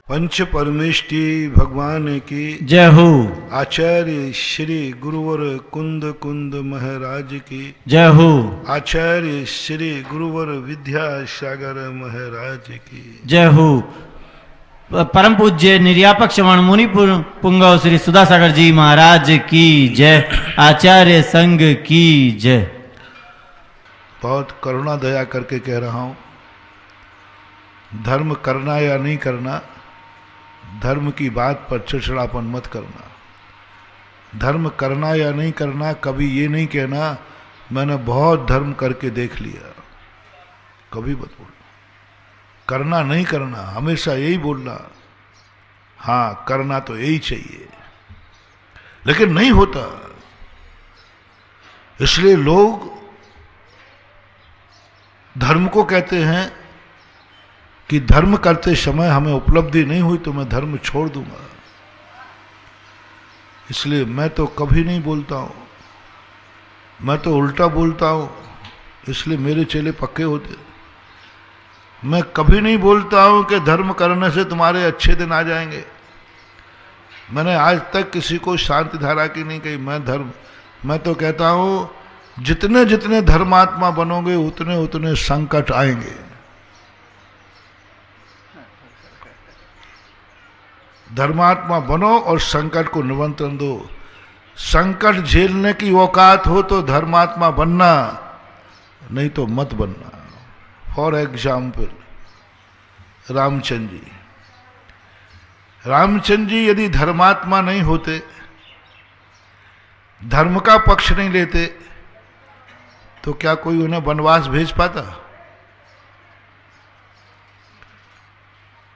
पंच परमेष्टि भगवान की जय हो। आचार्य श्री गुरुवर कुंद कुंद महाराज की जय हो। आचार्य श्री गुरुवर विद्यासागर महाराज की जय हो। परम पूज्य निर्यापक श्रवण मुनि पुंगव श्री सुधासागर जी महाराज की जय। आचार्य संघ की जय। बहुत करुणा दया करके कह रहा हूं, धर्म करना या नहीं करना, धर्म की बात पर चिड़चिड़ापन मत करना। धर्म करना या नहीं करना, कभी ये नहीं कहना मैंने बहुत धर्म करके देख लिया, कभी मत बोलना। करना नहीं करना हमेशा यही बोलना, हाँ करना तो यही चाहिए, लेकिन नहीं होता। इसलिए लोग धर्म को कहते हैं कि धर्म करते समय हमें उपलब्धि नहीं हुई तो मैं धर्म छोड़ दूंगा। इसलिए मैं तो कभी नहीं बोलता हूं, मैं तो उल्टा बोलता हूं, इसलिए मेरे चेले पक्के होते। मैं कभी नहीं बोलता हूं कि धर्म करने से तुम्हारे अच्छे दिन आ जाएंगे। मैंने आज तक किसी को शांति धारा की नहीं कही। मैं तो कहता हूं जितने जितने धर्मात्मा बनोगे उतने उतने संकट आएंगे। धर्मात्मा बनो और संकट को निमंत्रण दो। संकट झेलने की औकात हो तो धर्मात्मा बनना, नहीं तो मत बनना। फॉर एग्जाम्पल रामचंद्र जी यदि धर्मात्मा नहीं होते, धर्म का पक्ष नहीं लेते, तो क्या कोई उन्हें वनवास भेज पाता?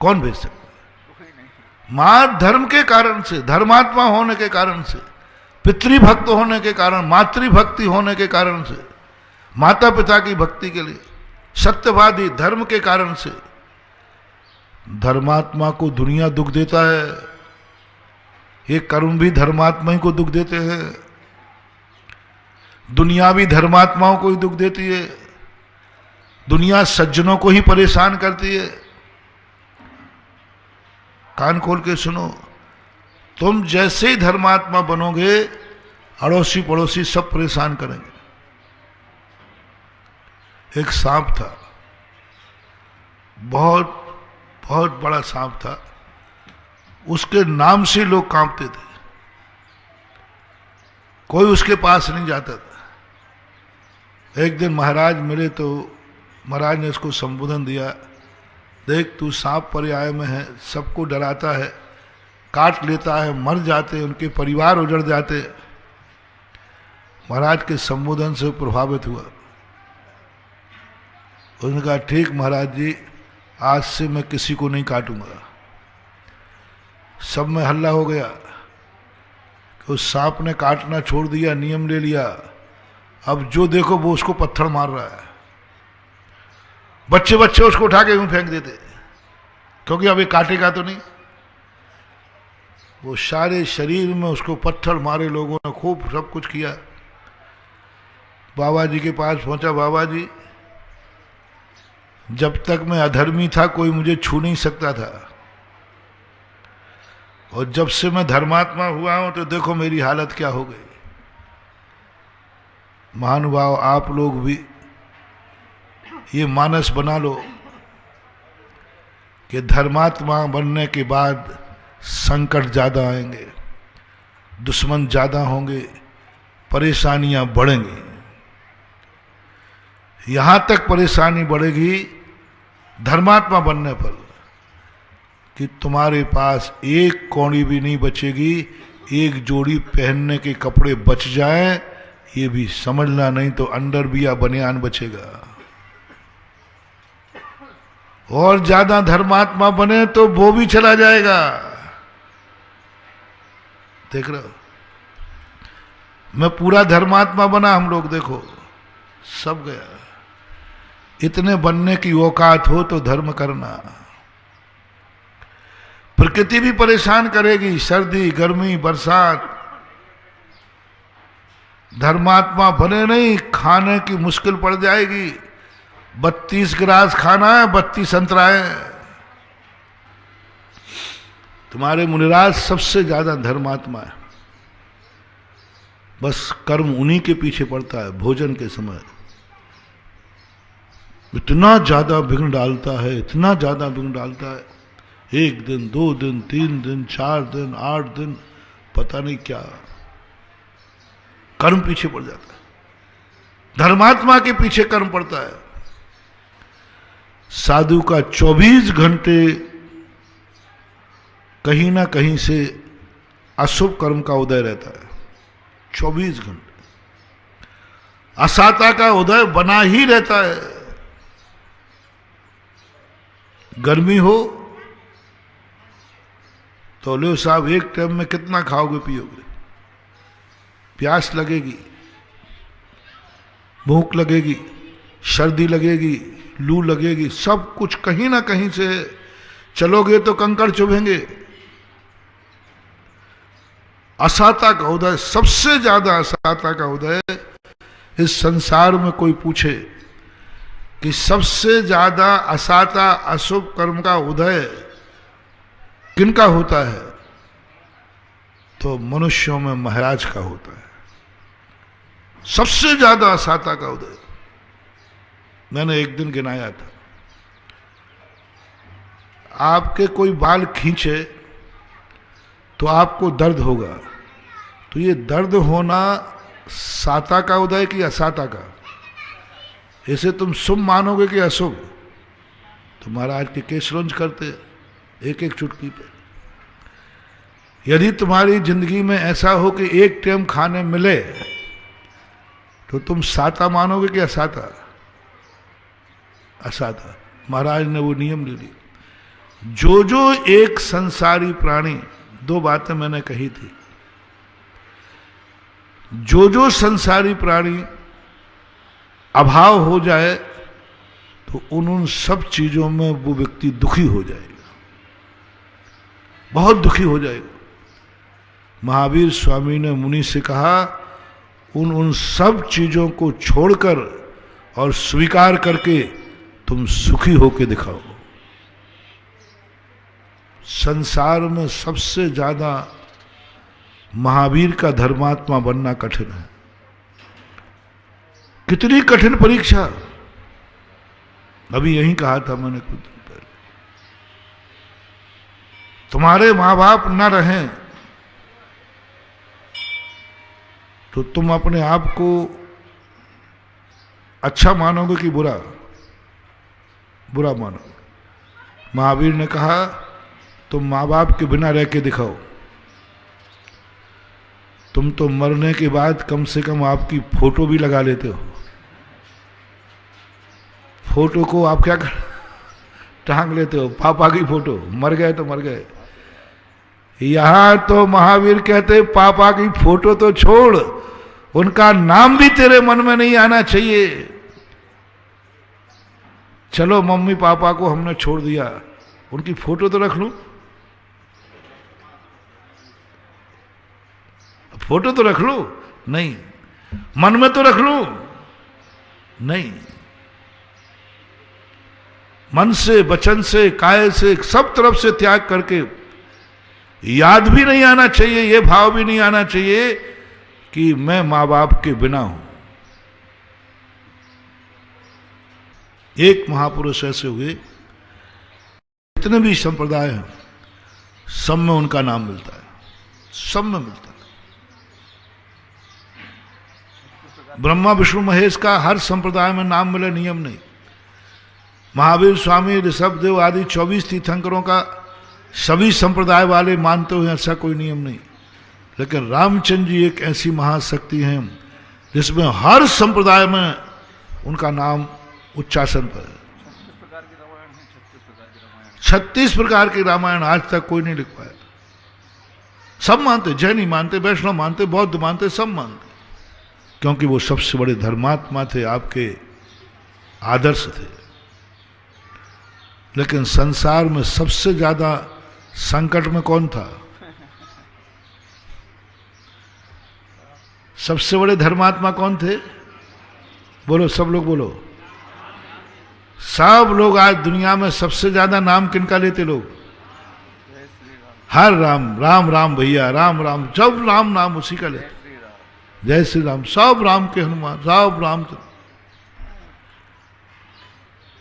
कौन भेज सकता? मां धर्म के कारण से, धर्मात्मा होने के कारण से, पितृभक्त होने के कारण, मातृभक्ति होने के कारण से, माता पिता की भक्ति के लिए, सत्यवादी धर्म के कारण से धर्मात्मा को दुनिया दुख देता है। ये कर्म भी धर्मात्मा ही को दुख देते हैं, दुनिया भी धर्मात्माओं को ही दुख देती है, दुनिया सज्जनों को ही परेशान करती है। कान खोल के सुनो, तुम जैसे ही धर्मात्मा बनोगे अड़ोसी पड़ोसी सब परेशान करेंगे। एक सांप था, बहुत बहुत बड़ा सांप था, उसके नाम से लोग कांपते थे, कोई उसके पास नहीं जाता था। एक दिन महाराज मिले तो महाराज ने उसको संबोधन दिया, देख तू सांप पर्याय में है, सबको डराता है, काट लेता है, मर जाते, उनके परिवार उजड़ जाते। महाराज के संबोधन से प्रभावित हुआ। उसने कहा ठीक महाराज जी, आज से मैं किसी को नहीं काटूंगा। सब में हल्ला हो गया कि उस सांप ने काटना छोड़ दिया, नियम ले लिया, अब जो देखो वो उसको पत्थर मार रहा है। बच्चे बच्चे उसको उठा के यूं फेंक देते, क्योंकि अब ये काटेगा तो नहीं। वो सारे शरीर में उसको पत्थर मारे, लोगों ने खूब सब कुछ किया। बाबा जी के पास पहुंचा, बाबा जी जब तक मैं अधर्मी था कोई मुझे छू नहीं सकता था, और जब से मैं धर्मात्मा हुआ हूं तो देखो मेरी हालत क्या हो गई। महानुभाव आप लोग भी ये मानस बना लो कि धर्मात्मा बनने के बाद संकट ज्यादा आएंगे, दुश्मन ज्यादा होंगे, परेशानियां बढ़ेंगी। यहां तक परेशानी बढ़ेगी धर्मात्मा बनने पर कि तुम्हारे पास एक कौड़ी भी नहीं बचेगी, एक जोड़ी पहनने के कपड़े बच जाएं ये भी समझना, नहीं तो अंडरवियर बनियान बचेगा। और ज्यादा धर्मात्मा बने तो वो भी चला जाएगा। देख रहे हो, मैं पूरा धर्मात्मा बना, हम लोग देखो सब गया। इतने बनने की औकात हो तो धर्म करना। प्रकृति भी परेशान करेगी, सर्दी गर्मी बरसात, धर्मात्मा बने नहीं, खाने की मुश्किल पड़ जाएगी। 32 गिलास खाना है, 32 संतराएं। तुम्हारे मुनिराज सबसे ज्यादा धर्मात्मा है, बस कर्म उन्हीं के पीछे पड़ता है। भोजन के समय इतना ज्यादा विघ्न डालता है, इतना ज्यादा विघ्न डालता है, 1 दिन 2 दिन 3 दिन 4 दिन 8 दिन, पता नहीं क्या कर्म पीछे पड़ जाता है। धर्मात्मा के पीछे कर्म पड़ता है। साधु का 24 घंटे कहीं ना कहीं से अशुभ कर्म का उदय रहता है। 24 घंटे असाता का उदय बना ही रहता है। गर्मी हो तो लो साहब, एक टाइम में कितना खाओगे पियोगे? प्यास लगेगी, भूख लगेगी, सर्दी लगेगी, लू लगेगी, सब कुछ कहीं ना कहीं से चलोगे तो कंकड़ चुभेंगे। असाता का उदय, सबसे ज्यादा असाता का उदय इस संसार में कोई पूछे कि सबसे ज्यादा असाता अशुभ कर्म का उदय किनका होता है, तो मनुष्यों में महाराज का होता है। सबसे ज्यादा असाता का उदय मैंने एक दिन गिनाया था। आपके कोई बाल खींचे तो आपको दर्द होगा, तो ये दर्द होना साता का उदय कि असाता का? इसे तुम शुभ मानोगे कि अशुभ? तो महाराज के केस रुंज करते एक एक चुटकी पे। यदि तुम्हारी जिंदगी में ऐसा हो कि एक टाइम खाने मिले तो तुम साता मानोगे कि असाता? असाता। महाराज ने वो नियम ले लिया। जो जो एक संसारी प्राणी, 2 बातें मैंने कही थी, जो जो संसारी प्राणी अभाव हो जाए तो उन सब चीजों में वो व्यक्ति दुखी हो जाएगा, बहुत दुखी हो जाएगा। महावीर स्वामी ने मुनि से कहा, उन सब चीजों को छोड़कर और स्वीकार करके तुम सुखी होके दिखाओ। संसार में सबसे ज्यादा महावीर का धर्मात्मा बनना कठिन है। कितनी कठिन परीक्षा! अभी यही कहा था मैंने कुछ दिन पहले, तुम्हारे मां बाप न रहें तो तुम अपने आप को अच्छा मानोगे कि बुरा? बुरा मानोगे। महावीर ने कहा, तुम मां बाप के बिना रह के दिखाओ। तुम तो मरने के बाद कम से कम आपकी फोटो भी लगा लेते हो। फोटो को आप क्या कर टांग लेते हो, पापा की फोटो, मर गए तो मर गए। यहां तो महावीर कहते पापा की फोटो तो छोड़, उनका नाम भी तेरे मन में नहीं आना चाहिए। चलो मम्मी पापा को हमने छोड़ दिया, उनकी फोटो तो रख लूं, फोटो तो रख लो, नहीं। मन में तो रख लूं, नहीं। मन से, वचन से, काया से, सब तरफ से त्याग करके, याद भी नहीं आना चाहिए, ये भाव भी नहीं आना चाहिए कि मैं मां बाप के बिना हूं। एक महापुरुष ऐसे हुए, जितने भी संप्रदाय हैं सब में उनका नाम मिलता है, सब में मिलता है। ब्रह्मा विष्णु महेश का हर संप्रदाय में नाम मिले नियम नहीं। महावीर स्वामी, ऋषभदेव आदि 24 तीर्थंकरों का सभी संप्रदाय वाले मानते हुए ऐसा कोई नियम नहीं। लेकिन रामचंद्र जी एक ऐसी महाशक्ति हैं जिसमें हर संप्रदाय में उनका नाम उच्चासन पर है। 36 प्रकार की रामायण आज तक कोई नहीं लिख पाया। सब मानते, जैनी मानते, वैष्णव मानते, बौद्ध मानते, सब मानते, क्योंकि वो सबसे बड़े धर्मात्मा थे, आपके आदर्श थे। लेकिन संसार में सबसे ज्यादा संकट में कौन था? सबसे बड़े धर्मात्मा कौन थे? बोलो, सब लोग बोलो। सब लोग आज दुनिया में सबसे ज्यादा नाम किनका लेते लोग? हर राम राम राम भैया, राम राम, सब राम नाम उसी का लेते, जय श्री राम, सब राम के हनुमान, सब राम के।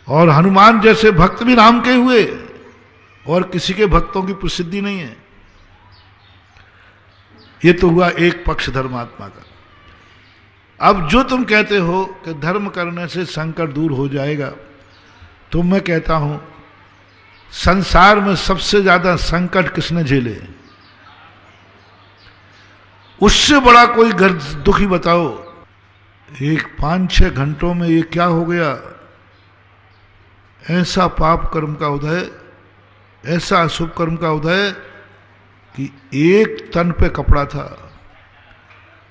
और हनुमान जैसे भक्त भी राम के हुए, और किसी के भक्तों की प्रसिद्धि नहीं है। ये तो हुआ एक पक्ष धर्मात्मा का। अब जो तुम कहते हो कि धर्म करने से संकट दूर हो जाएगा, तो मैं कहता हूं संसार में सबसे ज्यादा संकट किसने झेले? उससे बड़ा कोई दुखी बताओ। एक 5-6 घंटों में ये क्या हो गया? ऐसा पाप कर्म का उदय, ऐसा अशुभ कर्म का उदय कि एक तन पे कपड़ा था।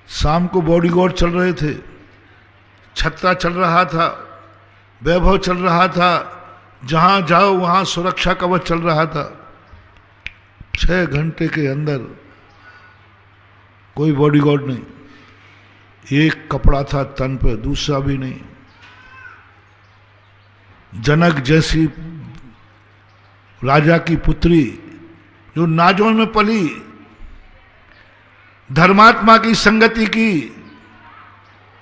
शाम को बॉडीगार्ड चल रहे थे, छत्ता चल रहा था, वैभव चल रहा था, जहां जाओ वहां सुरक्षा कवच चल रहा था। 6 घंटे के अंदर कोई बॉडीगार्ड नहीं, एक कपड़ा था तन पे, दूसरा भी नहीं। जनक जैसी राजा की पुत्री जो नाजों में पली, धर्मात्मा की संगति की,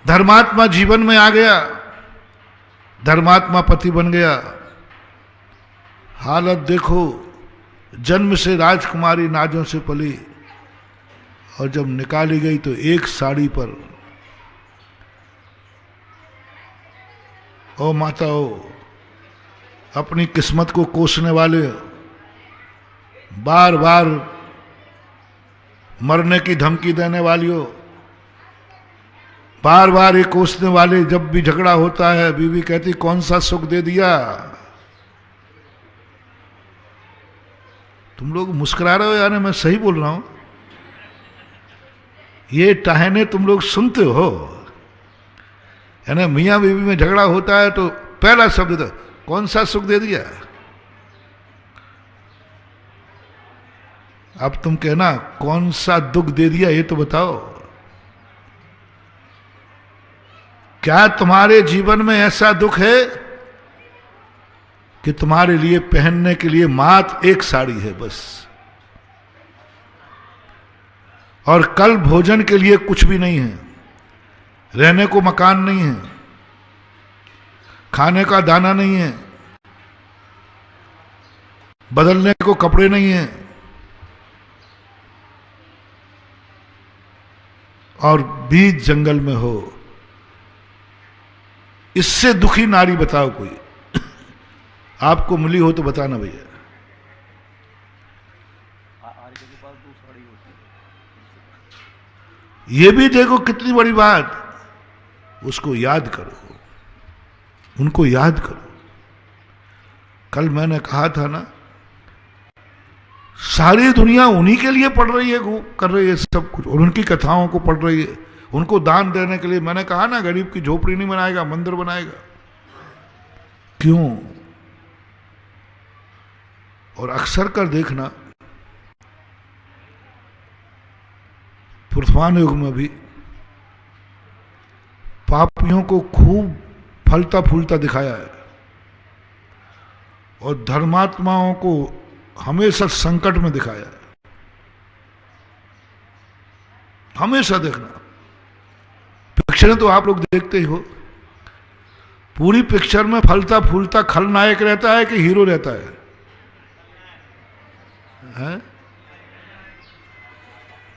धर्मात्मा जीवन में आ गया, धर्मात्मा पति बन गया। हालत देखो, जन्म से राजकुमारी नाजों से पली, और जब निकाली गई तो एक साड़ी पर। ओ माताओं, अपनी किस्मत को कोसने वाले, बार बार मरने की धमकी देने वालियों, बार बार ये कोसने वाले, जब भी झगड़ा होता है बीवी कहती कौन सा सुख दे दिया। तुम लोग मुस्कुरा रहे हो यार, मैं सही बोल रहा हूं। ये टहने तुम लोग सुनते हो, यानी मियां बीवी में झगड़ा होता है तो पहला शब्द कौन सा सुख दे दिया। अब तुम कहना कौन सा दुख दे दिया, ये तो बताओ। क्या तुम्हारे जीवन में ऐसा दुख है कि तुम्हारे लिए पहनने के लिए मात्र एक साड़ी है बस, और कल भोजन के लिए कुछ भी नहीं है, रहने को मकान नहीं है, खाने का दाना नहीं है, बदलने को कपड़े नहीं है, और बीच जंगल में हो। इससे दुखी नारी बताओ कोई, आपको मिली हो तो बताना भैया। ये भी देखो कितनी बड़ी बात, उसको याद करो, उनको याद करो। कल मैंने कहा था ना, सारी दुनिया उन्हीं के लिए पढ़ रही है, कर रही है सब कुछ, और उनकी कथाओं को पढ़ रही है, उनको दान देने के लिए। मैंने कहा ना, गरीब की झोपड़ी नहीं बनाएगा, मंदिर बनाएगा। क्यों? और अक्सर कर देखना, वर्तमान युग में भी पापियों को खूब फलता फूलता दिखाया है, और धर्मात्माओं को हमेशा संकट में दिखाया है। हमेशा देखना, पिक्चरें तो आप लोग देखते ही हो, पूरी पिक्चर में फलता फूलता खलनायक रहता है कि हीरो रहता है?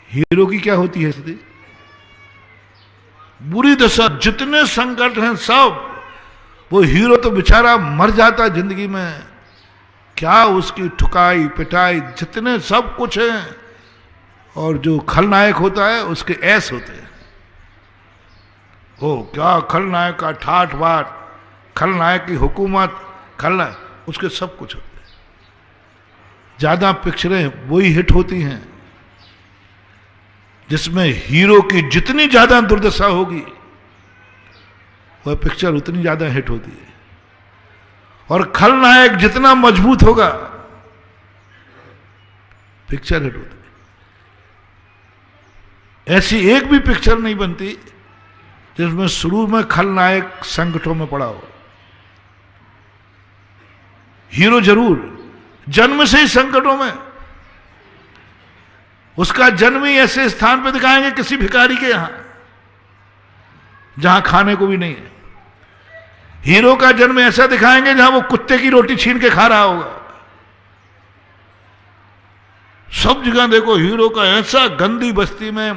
हीरो की क्या होती है स्थिति? बुरी दशा, जितने संकट हैं सब, वो हीरो तो बेचारा मर जाता जिंदगी में, क्या उसकी ठुकाई पिटाई, जितने सब कुछ है। और जो खलनायक होता है उसके ऐस होते हैं। ओ क्या खलनायक का ठाठ बाट, खलनायक की हुकूमत, खलनायक, उसके सब कुछ होते हैं। ज्यादा पिक्चरें वही हिट होती हैं जिसमें हीरो की जितनी ज्यादा दुर्दशा होगी, वह पिक्चर उतनी ज्यादा हिट होती है। और खलनायक जितना मजबूत होगा, पिक्चर हिट होती है। ऐसी एक भी पिक्चर नहीं बनती जिसमें शुरू में खलनायक संकटों में पड़ा हो। हीरो जरूर जन्म से ही संकटों में, उसका जन्म ही ऐसे स्थान पे दिखाएंगे किसी भिखारी के यहां जहां खाने को भी नहीं है। हीरो का जन्म ऐसा दिखाएंगे जहां वो कुत्ते की रोटी छीन के खा रहा होगा। सब जगह देखो हीरो का ऐसा गंदी बस्ती में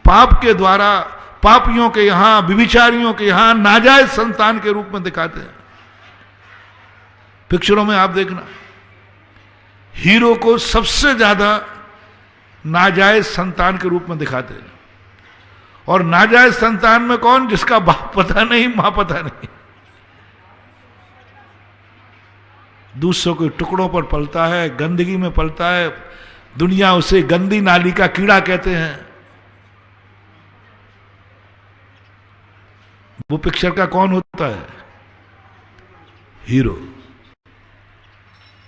पाप के द्वारा, पापियों के यहां, विभिचारियों के यहां नाजायज संतान के रूप में दिखाते हैं। पिक्चरों में आप देखना, हीरो को सबसे ज्यादा नाजायज संतान के रूप में दिखाते हैं। और नाजायज संतान में कौन? जिसका बाप पता नहीं, मां पता नहीं, दूसरों के टुकड़ों पर पलता है, गंदगी में पलता है, दुनिया उसे गंदी नाली का कीड़ा कहते हैं। वो पिक्चर का कौन होता है? हीरो।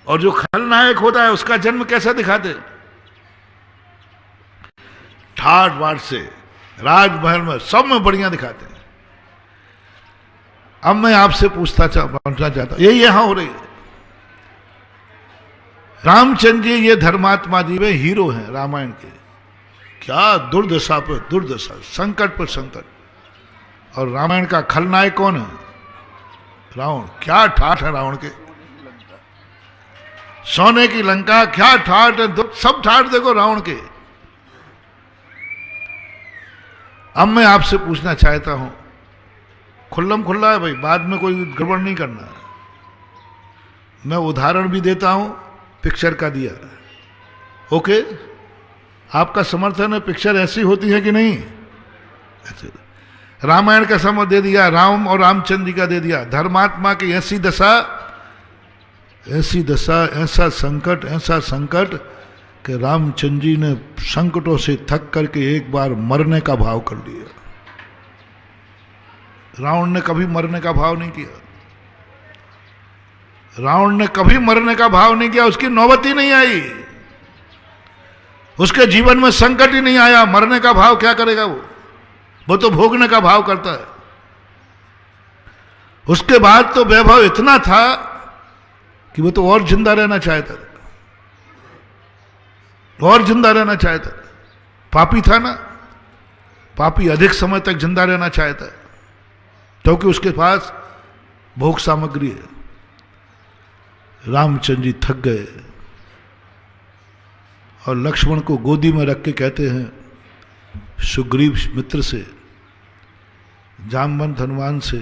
और जो खलनायक होता है उसका जन्म कैसा दिखाते? ठाट बाट से राजमहल में सब में बढ़िया दिखाते हैं। अब मैं आपसे पूछना चाहता हूं, यही यहां हो रही है। रामचंद्र जी ये धर्मात्मा जी वे हीरो हैं रामायण के। क्या दुर्दशा पर दुर्दशा, संकट पर संकट। और रामायण का खलनायक कौन है? रावण। क्या ठाठ है रावण के, सोने की लंका, क्या ठाठ है, सब ठाठ देखो रावण के। अब मैं आपसे पूछना चाहता हूं, खुल्लम खुल्ला है भाई, बाद में कोई गड़बड़ नहीं करना। मैं उदाहरण भी देता हूं, पिक्चर का दिया, ओके? आपका समर्थन है? पिक्चर ऐसी होती है कि नहीं? रामायण का समझ दे दिया, राम और रामचंद्र जी का दे दिया। धर्मात्मा की ऐसी दशा, ऐसा संकट कि रामचंद्र जी ने संकटों से थक करके एक बार मरने का भाव कर लिया। रावण ने कभी मरने का भाव नहीं किया। रावण ने कभी मरने का भाव नहीं किया, उसकी नौबत ही नहीं आई, उसके जीवन में संकट ही नहीं आया। मरने का भाव क्या करेगा वो तो भोगने का भाव करता है। उसके बाद तो वैभव इतना था कि वो तो और जिंदा रहना चाहता था, और जिंदा रहना चाहता। पापी था ना, पापी अधिक समय तक जिंदा रहना चाहता है क्योंकि उसके पास भोग सामग्री है। रामचंद्र जी थक गए और लक्ष्मण को गोदी में रख के कहते हैं सुग्रीव मित्र से, जामवंत हनुमान से,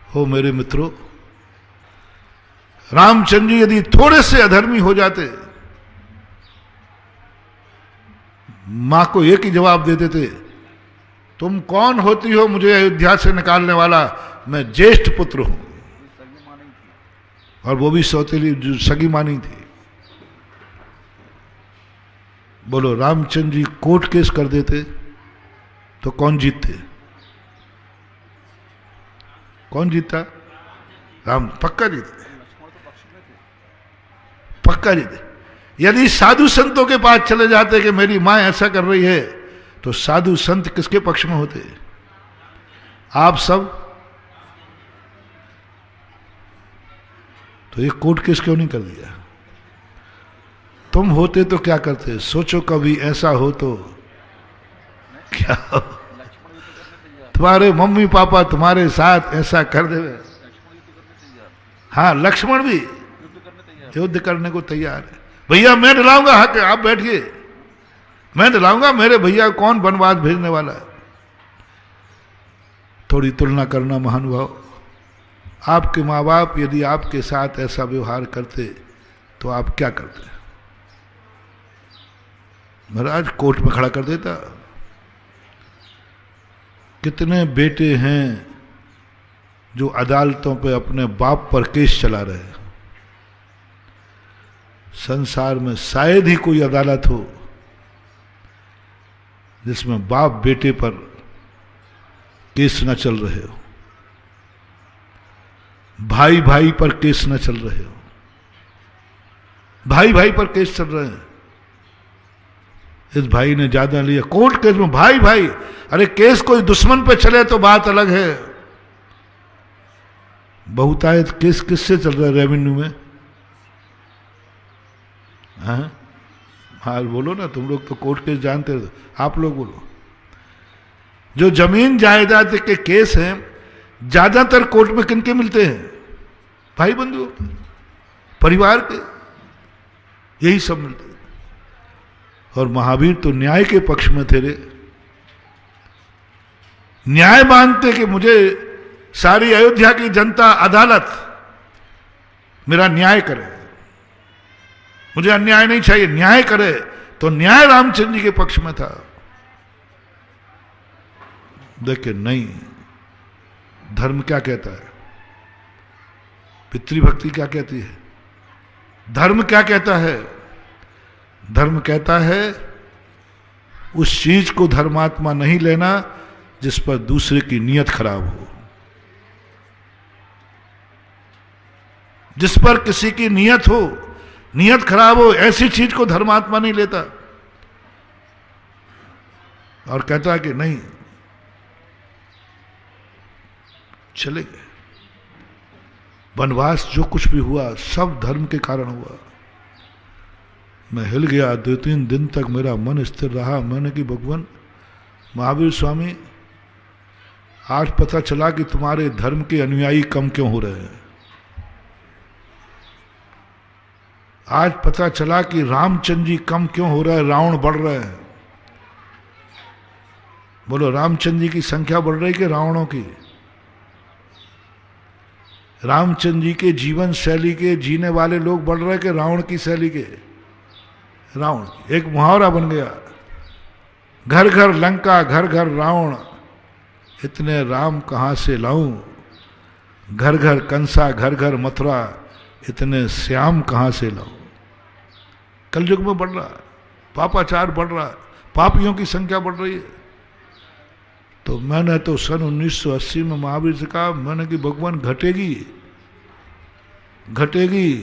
हो मेरे मित्रों, रामचंद्र जी यदि थोड़े से अधर्मी हो जाते, मां को एक ही जवाब दे देते, तुम कौन होती हो मुझे अयोध्या से निकालने वाला? मैं ज्येष्ठ पुत्र हूं। और वो भी सौतेली, जो सगी मां नहीं थी। बोलो, रामचंद्र जी कोर्ट केस कर देते तो कौन जीतते? कौन जीतता? राम पक्का जीतते, पक्का जीते। यदि साधु संतों के पास चले जाते कि मेरी मां ऐसा कर रही है, तो साधु संत किसके पक्ष में होते? आप सब। तो ये कोर्ट केस क्यों नहीं कर दिया? तुम होते तो क्या करते? सोचो कभी ऐसा हो तो क्या हो? तुम्हारे मम्मी पापा तुम्हारे साथ ऐसा कर देवे। हाँ, लक्ष्मण भी युद्ध करने को तैयार है। भैया मैं दिलाऊंगा हक, आप बैठिए, मैं दिलाऊंगा, मेरे भैया कौन वनवास भेजने वाला है। थोड़ी तुलना करना महानुभाव। आपके माँ बाप यदि आपके साथ ऐसा व्यवहार करते तो आप क्या करते? महाराज कोर्ट में खड़ा कर देता। कितने बेटे हैं जो अदालतों पे अपने बाप पर केस चला रहे हैं। संसार में शायद ही कोई अदालत हो जिसमें बाप बेटे पर केस न चल रहे हो, भाई भाई पर केस न चल रहे हो। भाई भाई पर केस चल रहे हैं। इस भाई ने ज्यादा लिया, कोर्ट केस में भाई भाई। अरे केस कोई दुश्मन पे चले तो बात अलग है। बहुतायत केस किससे चल रहा है रेवेन्यू में? हाँ? हाँ बोलो ना, तुम लोग तो कोर्ट केस जानते हो, आप लोग बोलो। जो जमीन जायदाद के केस हैं ज्यादातर कोर्ट में किनके मिलते हैं? भाई बंधु, परिवार के, यही सब मिलते हैं। और महावीर तो न्याय के पक्ष में थे रे। न्याय मानते कि मुझे सारी अयोध्या की जनता, अदालत मेरा न्याय करे, मुझे अन्याय नहीं चाहिए, न्याय करे। तो न्याय रामचंद्र जी के पक्ष में था। देखिए नहीं, धर्म क्या कहता है, पितृभक्ति क्या कहती है, धर्म क्या कहता है? धर्म कहता है उस चीज को धर्मात्मा नहीं लेना जिस पर दूसरे की नीयत खराब हो। जिस पर किसी की नीयत हो, नीयत खराब हो, ऐसी चीज को धर्मात्मा नहीं लेता। और कहता है कि नहीं, चले गए वनवास, जो कुछ भी हुआ सब धर्म के कारण हुआ। मैं हिल गया, 2-3 दिन तक मेरा मन स्थिर रहा। मैंने कि भगवान महावीर स्वामी, आज पता चला कि तुम्हारे धर्म के अनुयायी कम क्यों हो रहे हैं। आज पता चला कि रामचंद्र जी कम क्यों हो रहा है, रावण बढ़ रहे हैं। बोलो, रामचंद्र जी की संख्या बढ़ रही कि रावणों की? रामचंद्र जी के जीवन शैली के जीने वाले लोग बढ़ रहे कि रावण की शैली के? रावण की। एक मुहावरा बन गया, घर घर लंका घर घर रावण, इतने राम कहां से लाऊं। घर घर कंसा घर घर मथुरा, इतने श्याम कहां से लाऊं। कलयुग में बढ़ रहा है, पापाचार बढ़ रहा है, पापियों की संख्या बढ़ रही है। तो मैंने तो सन 1980 में महावीर से कहा, मैंने कि भगवान घटेगी, घटेगी,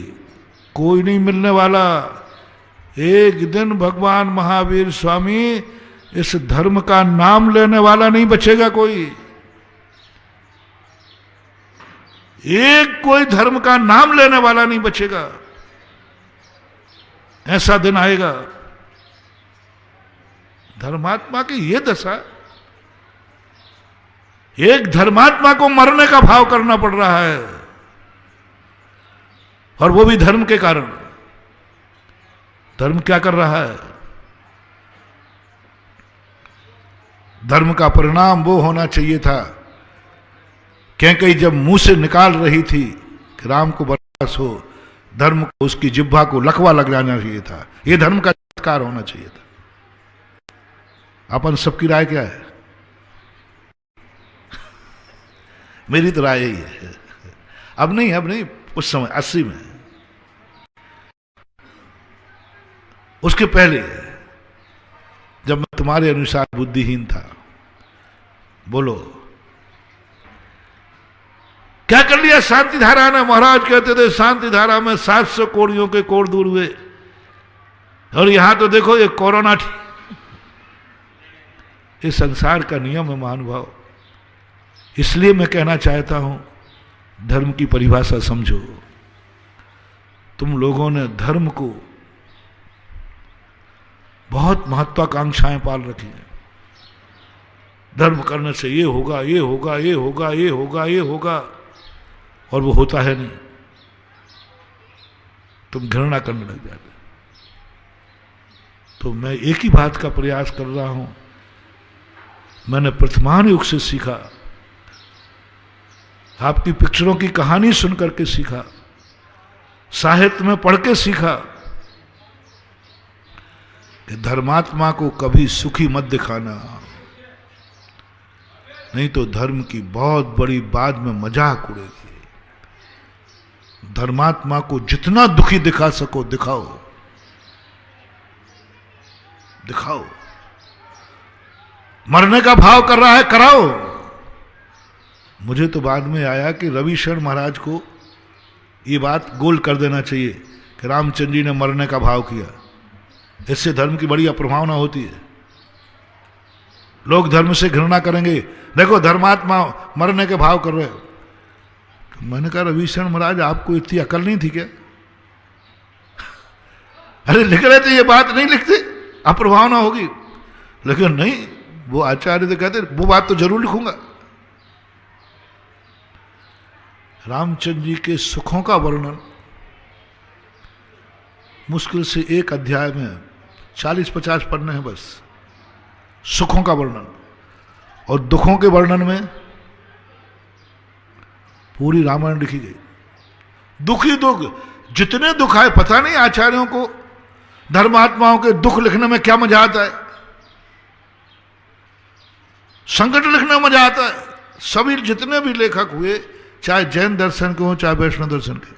कोई नहीं मिलने वाला। एक दिन भगवान महावीर स्वामी, इस धर्म का नाम लेने वाला नहीं बचेगा कोई। एक कोई धर्म का नाम लेने वाला नहीं बचेगा। ऐसा दिन आएगा। धर्मात्मा की यह दशा, एक धर्मात्मा को मरने का भाव करना पड़ रहा है, और वो भी धर्म के कारण। धर्म क्या कर रहा है? धर्म का परिणाम वो होना चाहिए था, क्योंकि जब मुंह से निकाल रही थी कि राम को बर्दाश्त हो, धर्म को, उसकी जिह्वा को लकवा लग जाना चाहिए था। ये धर्म का चमत्कार होना चाहिए था। अपन सबकी राय क्या है? मेरी तो राय यही है। अब नहीं, उस समय 80 में, उसके पहले जब मैं तुम्हारे अनुसार बुद्धिहीन था। बोलो, क्या कर लिया शांति धारा ने? महाराज कहते थे शांति धारा में 700 कोड़ियों के कोड़ दूर हुए, और यहां तो देखो ये कोरोना। ये संसार का नियम है महानुभाव। इसलिए मैं कहना चाहता हूं, धर्म की परिभाषा समझो। तुम लोगों ने धर्म को बहुत महत्वाकांक्षाएं पाल रखी हैं। धर्म करने से ये होगा, ये होगा, ये होगा, ये होगा, ये होगा, और वो होता है नहीं। तुम घृणा करने लग जाते। तो मैं एक ही बात का प्रयास कर रहा हूं। मैंने वर्तमान युग से सीखा, आपकी पिक्चरों की कहानी सुन करके सीखा, साहित्य में पढ़ के सीखा कि धर्मात्मा को कभी सुखी मत दिखाना, नहीं तो धर्म की बहुत बड़ी बाद में मजाक उड़ेगी। धर्मात्मा को जितना दुखी दिखा सको दिखाओ, दिखाओ। मरने का भाव कर रहा है, कराओ। मुझे तो बाद में आया कि रविशरण महाराज को ये बात गोल कर देना चाहिए कि रामचंद्र जी ने मरने का भाव किया। इससे धर्म की बड़ी अप्रभावना होती है। लोग धर्म से घृणा करेंगे, देखो धर्मात्मा मरने के भाव कर रहे हो। तो मैंने कहा रविशरण महाराज, आपको इतनी अकल नहीं थी क्या? अरे लिख रहे थे ये बात नहीं लिखते, अप्रभावना होगी। लेकिन नहीं, वो आचार्य तो कहते वो बात तो जरूर लिखूंगा। रामचंद्र जी के सुखों का वर्णन मुश्किल से एक अध्याय में 40-50 पन्ने हैं बस, सुखों का वर्णन। और दुखों के वर्णन में पूरी रामायण लिखी गई। दुख ही दुख, जितने दुख आए, पता नहीं आचार्यों को धर्मात्माओं के दुख लिखने में क्या मजा आता है, संकट लिखने में मजा आता है। सभी जितने भी लेखक हुए, चाहे जैन दर्शन के हो चाहे वैष्णव दर्शन के,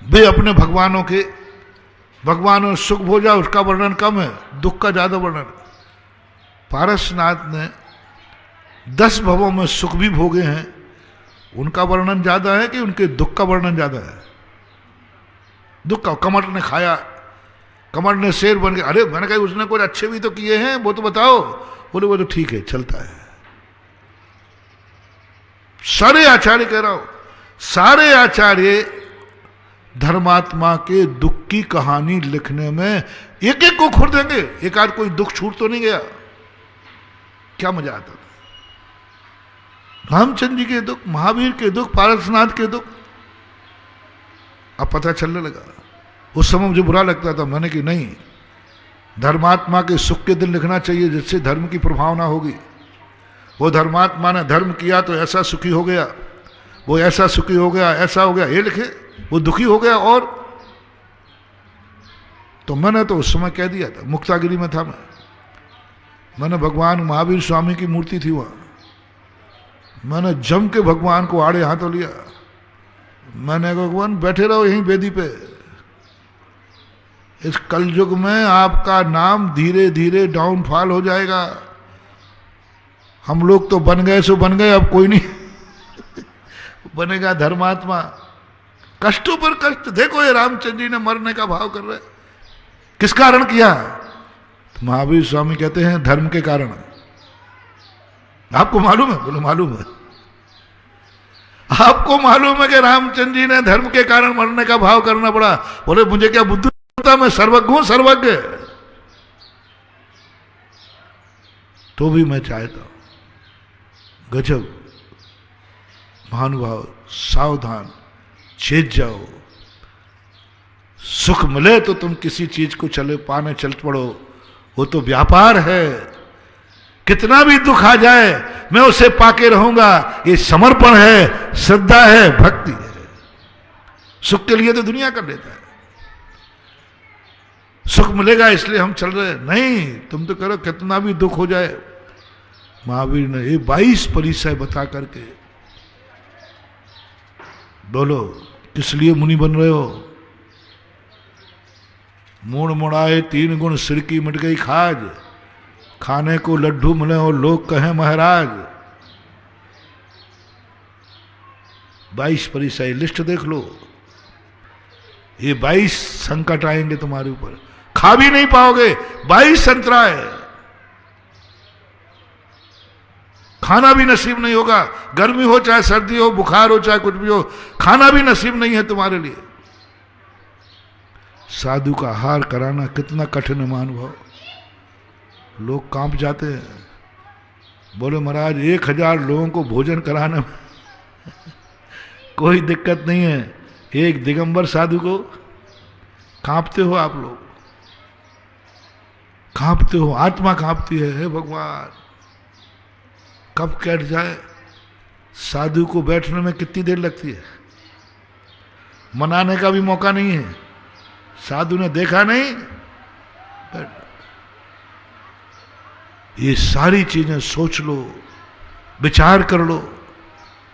वे अपने भगवानों के, भगवान सुख भोजा उसका वर्णन कम है, दुख का ज्यादा वर्णन। पारसनाथ ने 10 भवों में सुख भी भोगे हैं, उनका वर्णन ज्यादा है कि उनके दुख का वर्णन ज्यादा है? दुख का, कमर ने खाया, कमर ने शेर बन गया। अरे मैंने कहा उसने कुछ अच्छे भी तो किए हैं, वो तो बताओ। बोले वो तो ठीक है, चलता है। सारे आचार्य कह रहा हूं, सारे आचार्य धर्मात्मा के दुख की कहानी लिखने में एक एक को खोल देंगे, एक आध कोई दुख छूट तो नहीं गया। क्या मजा आता था। रामचंद्र जी के दुख, महावीर के दुख, पारसनाथ के दुख अब पता चलने लगा। उस समय मुझे बुरा लगता था, मैंने कि नहीं, धर्मात्मा के सुख के दिन लिखना चाहिए जिससे धर्म की प्रभावना होगी। वो धर्मात्मा ने धर्म किया तो ऐसा सुखी हो गया, वो ऐसा सुखी हो गया, ऐसा हो गया, ये लिखे। वो दुखी हो गया और तो मैंने तो उस समय कह दिया था, मुक्तागिरी में था मैंने भगवान महावीर स्वामी की मूर्ति थी वहां, मैंने जम के भगवान को आड़े हाथों लिया। मैंने कहा भगवान बैठे रहो यहीं वेदी पे, इस कलयुग में आपका नाम धीरे धीरे डाउनफॉल हो जाएगा। हम लोग तो बन गए सो बन गए, अब कोई नहीं बनेगा धर्मात्मा। कष्टों पर कष्ट, देखो ये रामचंद्र जी ने मरने का भाव कर रहे, किस कारण किया? तो महावीर स्वामी कहते हैं धर्म के कारण। आपको मालूम है? बोले मालूम है। आपको मालूम है कि रामचंद्र जी ने धर्म के कारण मरने का भाव करना पड़ा? बोले मुझे क्या बुद्धि होता, मैं सर्वज्ञ हूं, सर्वज्ञ। तो भी मैं चाहता हूं, गजब महानुभाव, सावधान, चेत जाओ। सुख मिले तो तुम किसी चीज को चले पाने चल पड़ो, वो तो व्यापार है। कितना भी दुख आ जाए मैं उसे पाके रहूंगा, ये समर्पण है, श्रद्धा है, भक्ति है। सुख के लिए तो दुनिया कर लेता है, सुख मिलेगा इसलिए हम चल रहे। नहीं, तुम तो करो कितना भी दुख हो जाए। महावीर ने ये 22 परिचय बता करके, बोलो किस लिए मुनि बन रहे हो? मूड मुड़ाए 3 गुण सिर की मिट गई खाज, खाने को लड्डू मिले और लोग कहें महाराज। 22 परिचय लिस्ट देख लो। ये 22 संकट आएंगे तुम्हारे ऊपर, खा भी नहीं पाओगे। 22 संतराय, खाना भी नसीब नहीं होगा। गर्मी हो चाहे सर्दी हो, बुखार हो चाहे कुछ भी हो, खाना भी नसीब नहीं है तुम्हारे लिए। साधु का आहार कराना कितना कठिन है महानुभाव। लोग कांप जाते हैं, बोले महाराज 1000 लोगों को भोजन कराने में कोई दिक्कत नहीं है, एक दिगंबर साधु को कांपते हो आप लोग, कांपते हो, आत्मा कांपती है। हे भगवान कब कैट जाए। साधु को बैठने में कितनी देर लगती है, मनाने का भी मौका नहीं है। साधु ने देखा नहीं, ये सारी चीजें सोच लो, विचार कर लो।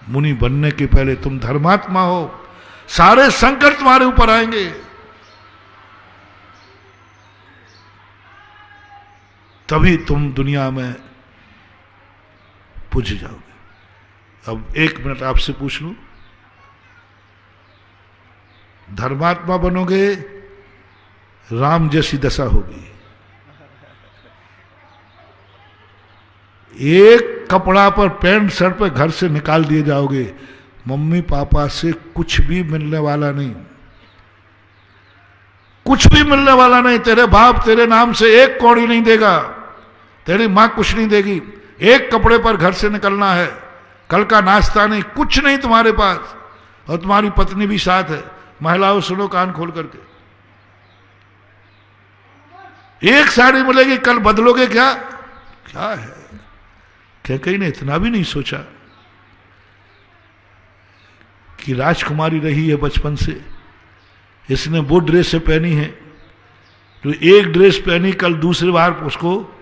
मुनि बनने के पहले तुम धर्मात्मा हो, सारे संकट तुम्हारे ऊपर आएंगे। तभी तुम दुनिया में पूज जाओगे। अब 1 मिनट आपसे पूछ लूं, धर्मात्मा बनोगे, राम जैसी दशा होगी। एक कपड़ा पर पैंट शर्ट पर घर से निकाल दिए जाओगे, मम्मी पापा से कुछ भी मिलने वाला नहीं। कुछ भी मिलने वाला नहीं। तेरे बाप तेरे नाम से एक कौड़ी नहीं देगा, तेरी मां कुछ नहीं देगी, एक कपड़े पर घर से निकलना है, कल का नाश्ता नहीं, कुछ नहीं तुम्हारे पास, और तुम्हारी पत्नी भी साथ है। महिलाओं सुनो कान खोल करके, एक साड़ी मिलेगी, कल बदलोगे क्या? क्या है? क्या कहीं ने इतना भी नहीं सोचा कि राजकुमारी रही है बचपन से, इसने वो ड्रेस से पहनी है, तो एक ड्रेस पहनी, कल दूसरी बार उसको,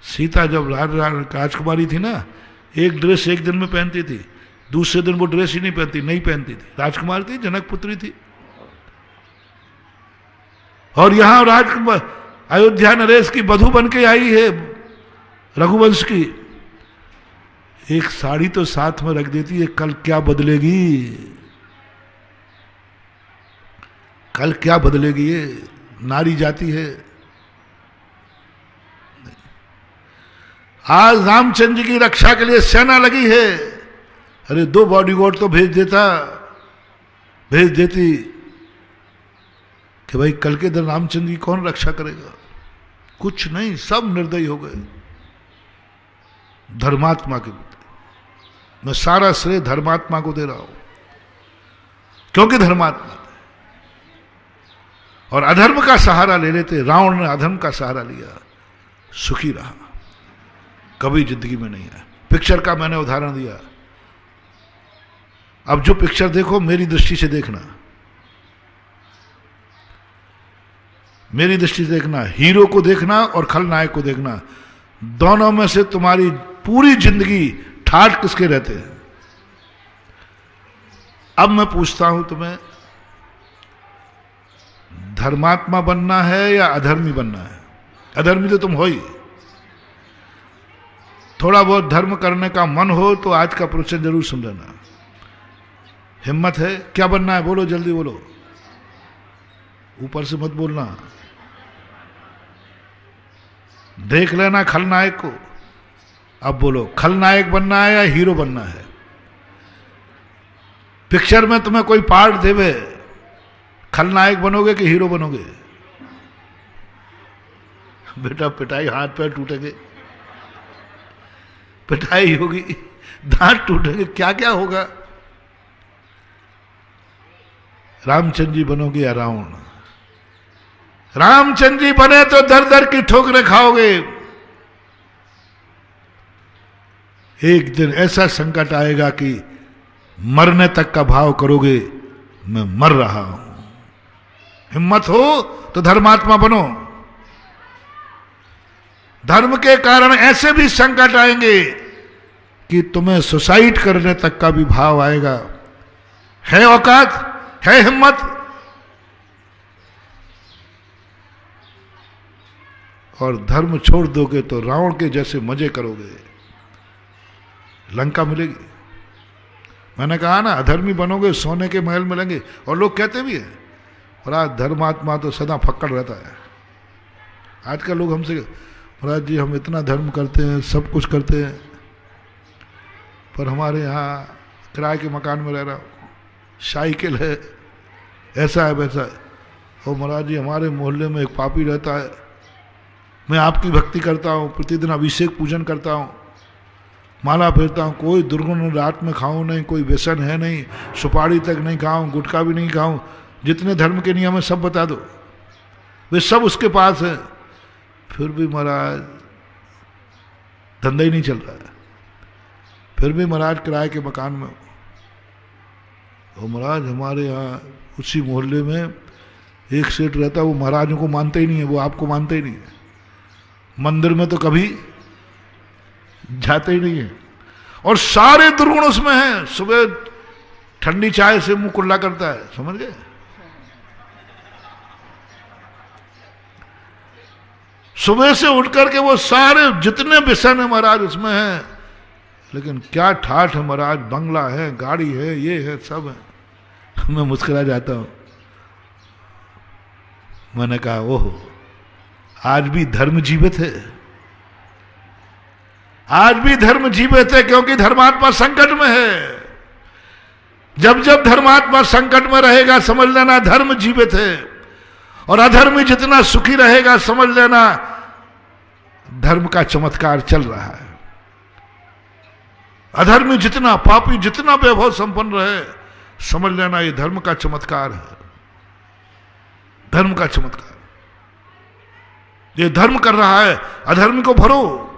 सीता जब राजकुमारी थी ना, एक ड्रेस एक दिन में पहनती थी, दूसरे दिन वो ड्रेस ही नहीं पहनती थी। राजकुमारी थी, जनक पुत्री थी। और यहां राजकुमार अयोध्या नरेश की वधू बन के आई है रघुवंश की, एक साड़ी तो साथ में रख देती है, कल क्या बदलेगी? कल क्या बदलेगी? ये नारी जाति है। आज रामचंद्र जी की रक्षा के लिए सेना लगी है। अरे 2 बॉडीगार्ड तो भेज देती कि भाई कल के दिन रामचंद्र की कौन रक्षा करेगा? कुछ नहीं, सब निर्दयी हो गए। धर्मात्मा के प्रति मैं सारा श्रेय धर्मात्मा को दे रहा हूं, क्योंकि धर्मात्मा और अधर्म का सहारा ले लेते। रावण ने अधर्म का सहारा लिया, सुखी रहा, कभी जिंदगी में नहीं आया। पिक्चर का मैंने उदाहरण दिया। अब जो पिक्चर देखो मेरी दृष्टि से देखना, मेरी दृष्टि से देखना, हीरो को देखना और खलनायक को देखना, दोनों में से तुम्हारी पूरी जिंदगी ठाठ किसके रहते हैं? अब मैं पूछता हूं तुम्हें, धर्मात्मा बनना है या अधर्मी बनना है? अधर्मी तो तुम हो ही। थोड़ा बहुत धर्म करने का मन हो तो आज का प्रवचन जरूर सुन लेना। हिम्मत है? क्या बनना है? बोलो, जल्दी बोलो, ऊपर से मत बोलना। देख लेना खलनायक को। अब बोलो, खलनायक बनना है या हीरो बनना है? पिक्चर में तुम्हें कोई पार्ट देवे, खलनायक बनोगे कि हीरो बनोगे? बेटा पिटाई, हाथ पैर टूटेंगे, पिटाई होगी, दांत टूटेंगे, क्या क्या होगा। रामचंद्र जी बनोगे या रावण? रामचंद्र जी बने तो दर दर की ठोकरें खाओगे। एक दिन ऐसा संकट आएगा कि मरने तक का भाव करोगे, मैं मर रहा हूं। हिम्मत हो तो धर्मात्मा बनो। धर्म के कारण ऐसे भी संकट आएंगे कि तुम्हें सुसाइड करने तक का भी भाव आएगा। है औकात? है हिम्मत? और धर्म छोड़ दोगे तो रावण के जैसे मजे करोगे, लंका मिलेगी। मैंने कहा ना, अधर्मी बनोगे सोने के महल मिलेंगे। और लोग कहते भी हैं, और आज धर्मात्मा तो सदा फक्कड़ रहता है। आजकल लोग हमसे, महाराज जी हम इतना धर्म करते हैं, सब कुछ करते हैं, पर हमारे यहाँ किराए के मकान में रह रहा हूँ, साइकिल है, ऐसा है वैसा है। और महाराज जी हमारे मोहल्ले में एक पापी रहता है, मैं आपकी भक्ति करता हूँ, प्रतिदिन अभिषेक पूजन करता हूँ, माला फेरता हूँ, कोई दुर्गुण रात में खाऊं नहीं, कोई व्यसन है नहीं, सुपारी तक नहीं खाऊं, गुटखा भी नहीं खाऊं, जितने धर्म के नियम है सब बता दो, वे सब उसके पास है। फिर भी महाराज धंधा ही नहीं चल रहा है। फिर भी महाराज किराए के मकान में। और महाराज हमारे यहाँ उसी मोहल्ले में एक सेठ रहता है, वो महाराजों को मानते ही नहीं है, वो आपको मानते ही नहीं है, मंदिर में तो कभी जाते ही नहीं है, और सारे दुर्गुण उसमें हैं। सुबह ठंडी चाय से मुंह कुल्ला करता है, समझ गए? सुबह से उठ करके वो सारे जितने व्यसन है महाराज उसमें हैं। लेकिन क्या ठाठ है महाराज, बंगला है, गाड़ी है, ये है, सब है। मैं मुस्कुरा जाता हूं। मैंने कहा ओहो, आज भी धर्म जीवित है, आज भी धर्म जीवित है, क्योंकि धर्मात्मा संकट में है। जब जब धर्मात्मा संकट में रहेगा समझ लेना धर्म जीवित है। और अधर्मी जितना सुखी रहेगा समझ लेना धर्म का चमत्कार चल रहा है। अधर्मी जितना, पापी जितना वैभव संपन्न रहे, समझ लेना ये धर्म का चमत्कार है, धर्म का चमत्कार। ये धर्म कर रहा है, अधर्मी को भरो,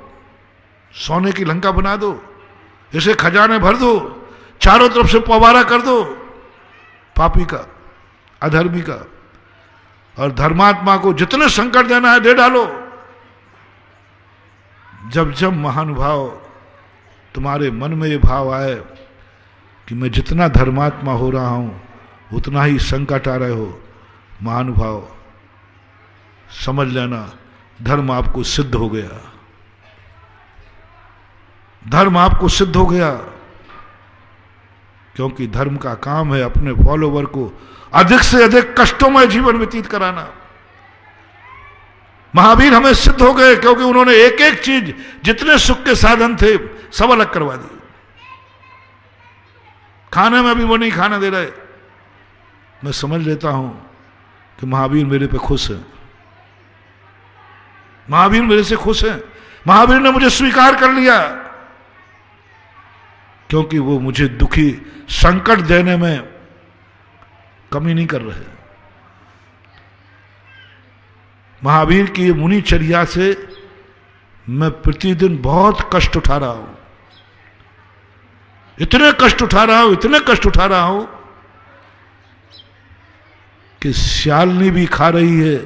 सोने की लंका बना दो, इसे खजाने भर दो, चारों तरफ से पवारा कर दो पापी का, अधर्मी का, और धर्मात्मा को जितने संकट देना है दे डालो। जब जब महानुभाव तुम्हारे मन में ये भाव आए कि मैं जितना धर्मात्मा हो रहा हूं उतना ही संकट आ रहे हो, महानुभाव समझ लेना धर्म आपको सिद्ध हो गया, धर्म आपको सिद्ध हो गया। क्योंकि धर्म का काम है अपने फॉलोवर को अधिक से अधिक कष्टों में जीवन व्यतीत कराना। महावीर हमें सिद्ध हो गए क्योंकि उन्होंने एक एक चीज, जितने सुख के साधन थे सब अलग करवा दिए। खाने में भी वो नहीं खाने दे रहे। मैं समझ लेता हूं कि महावीर मेरे पे खुश है, महावीर मेरे से खुश है, महावीर ने मुझे स्वीकार कर लिया, क्योंकि वो मुझे दुखी, संकट देने में कमी नहीं कर रहे। महावीर की मुनिचर्या से मैं प्रतिदिन बहुत कष्ट उठा रहा हूं, इतने कष्ट उठा रहा हूं, इतने कष्ट उठा रहा हूं कि श्यालनी भी खा रही है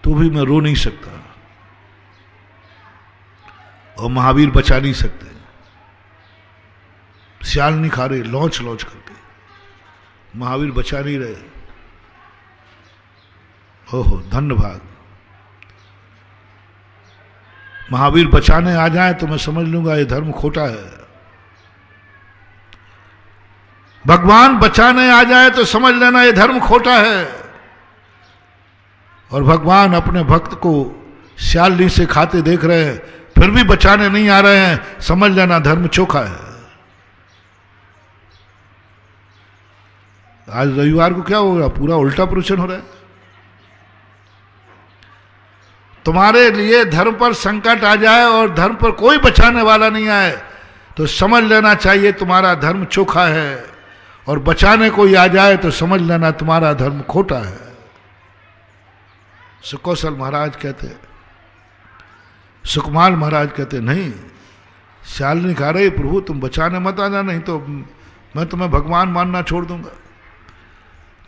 तो भी मैं रो नहीं सकता, और महावीर बचा नहीं सकते। श्यालनी खा रहे लौच लौच करके, महावीर बचा नहीं रहे। ओहो धन्य भाग, महावीर बचाने आ जाए तो मैं समझ लूंगा ये धर्म खोटा है। भगवान बचाने आ जाए तो समझ लेना ये धर्म खोटा है। और भगवान अपने भक्त को श्यालनी से खाते देख रहे हैं फिर भी बचाने नहीं आ रहे हैं, समझ लेना धर्म चोखा है। आज रविवार को क्या होगा, पूरा उल्टा प्रवचन हो रहा है। तुम्हारे लिए धर्म पर संकट आ जाए और धर्म पर कोई बचाने वाला नहीं आए तो समझ लेना चाहिए तुम्हारा धर्म चोखा है, और बचाने कोई आ जाए तो समझ लेना तुम्हारा धर्म खोटा है। सुकौशल महाराज कहते, सुकमाल महाराज कहते नहीं, श्यालनी खा रहे प्रभु तुम बचाने मत आना, नहीं तो मैं तुम्हें भगवान मानना छोड़ दूंगा।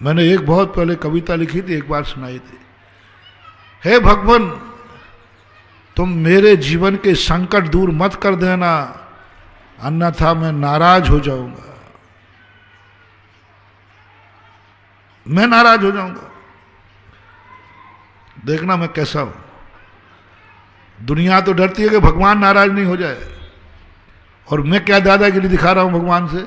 मैंने एक बहुत पहले कविता लिखी थी, एक बार सुनाई थी। हे भगवान तुम मेरे जीवन के संकट दूर मत कर देना, अन्यथा मैं नाराज हो जाऊंगा, मैं नाराज हो जाऊंगा। देखना मैं कैसा हूं। दुनिया तो डरती है कि भगवान नाराज नहीं हो जाए, और मैं क्या दादागिरी दिखा रहा हूं भगवान से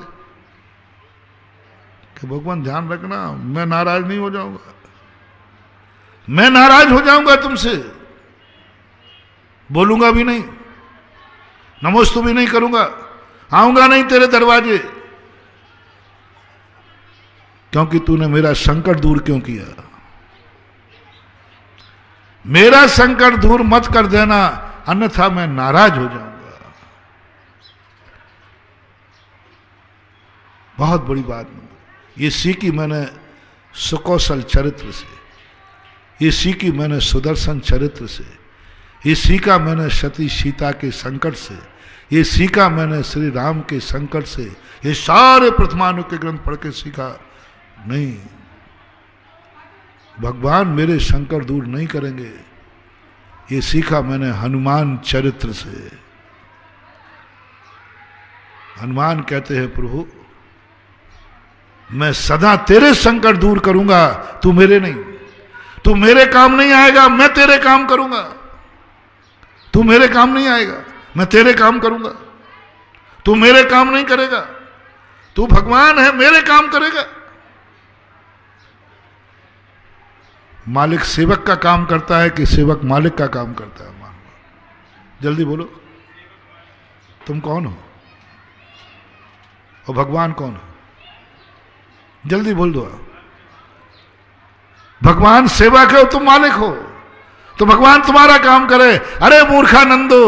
कि भगवान ध्यान रखना मैं नाराज नहीं हो जाऊंगा, मैं नाराज हो जाऊंगा तुमसे, बोलूंगा भी नहीं, नमोस्तु भी नहीं करूंगा, आऊंगा नहीं तेरे दरवाजे, क्योंकि तूने मेरा संकट दूर क्यों किया। मेरा संकट दूर मत कर देना, अन्यथा मैं नाराज हो जाऊंगा। बहुत बड़ी बात ये सीखी मैंने सुकौशल चरित्र से, ये सीखी मैंने सुदर्शन चरित्र से, ये सीखा मैंने सती सीता के संकट से, ये सीखा मैंने श्री राम के संकट से, ये सारे प्रथमानु के ग्रंथ पढ़ के सीखा नहीं। भगवान मेरे संकट दूर नहीं करेंगे, ये सीखा मैंने हनुमान चरित्र से। हनुमान कहते हैं प्रभु मैं सदा तेरे संकट दूर करूंगा, तू मेरे नहीं, तू मेरे काम नहीं आएगा, मैं तेरे काम करूंगा। तू मेरे काम नहीं आएगा, मैं तेरे काम करूंगा। तू मेरे काम नहीं करेगा, तू भगवान है मेरे काम करेगा। मालिक सेवक का काम करता है कि सेवक मालिक का काम करता है? जल्दी बोलो, तुम कौन हो और भगवान कौन हो? जल्दी बोल दो। भगवान सेवक है, तुम मालिक हो, तो भगवान तुम्हारा काम करे। अरे मूर्खानंदो,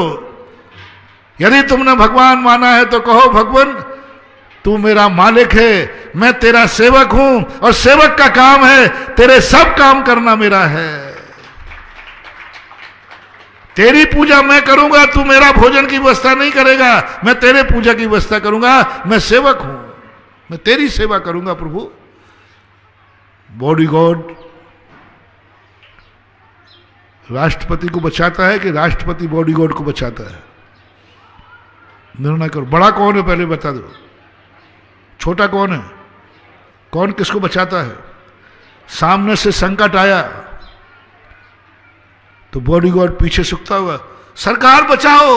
यदि तुमने भगवान माना है तो कहो भगवान तू मेरा मालिक है, मैं तेरा सेवक हूं, और सेवक का काम है तेरे सब काम करना मेरा है। तेरी पूजा मैं करूंगा, तू मेरा भोजन की व्यवस्था नहीं करेगा, मैं तेरे पूजा की व्यवस्था करूंगा। मैं सेवक हूं, मैं तेरी सेवा करूंगा प्रभु। बॉडी गॉड राष्ट्रपति को बचाता है कि राष्ट्रपति बॉडी गॉड को बचाता है? निर्णय करो। बड़ा कौन है पहले बता दो, छोटा कौन है? कौन किसको बचाता है? सामने से संकट आया तो बॉडी गार्ड पीछे सुखता हुआ सरकार बचाओ,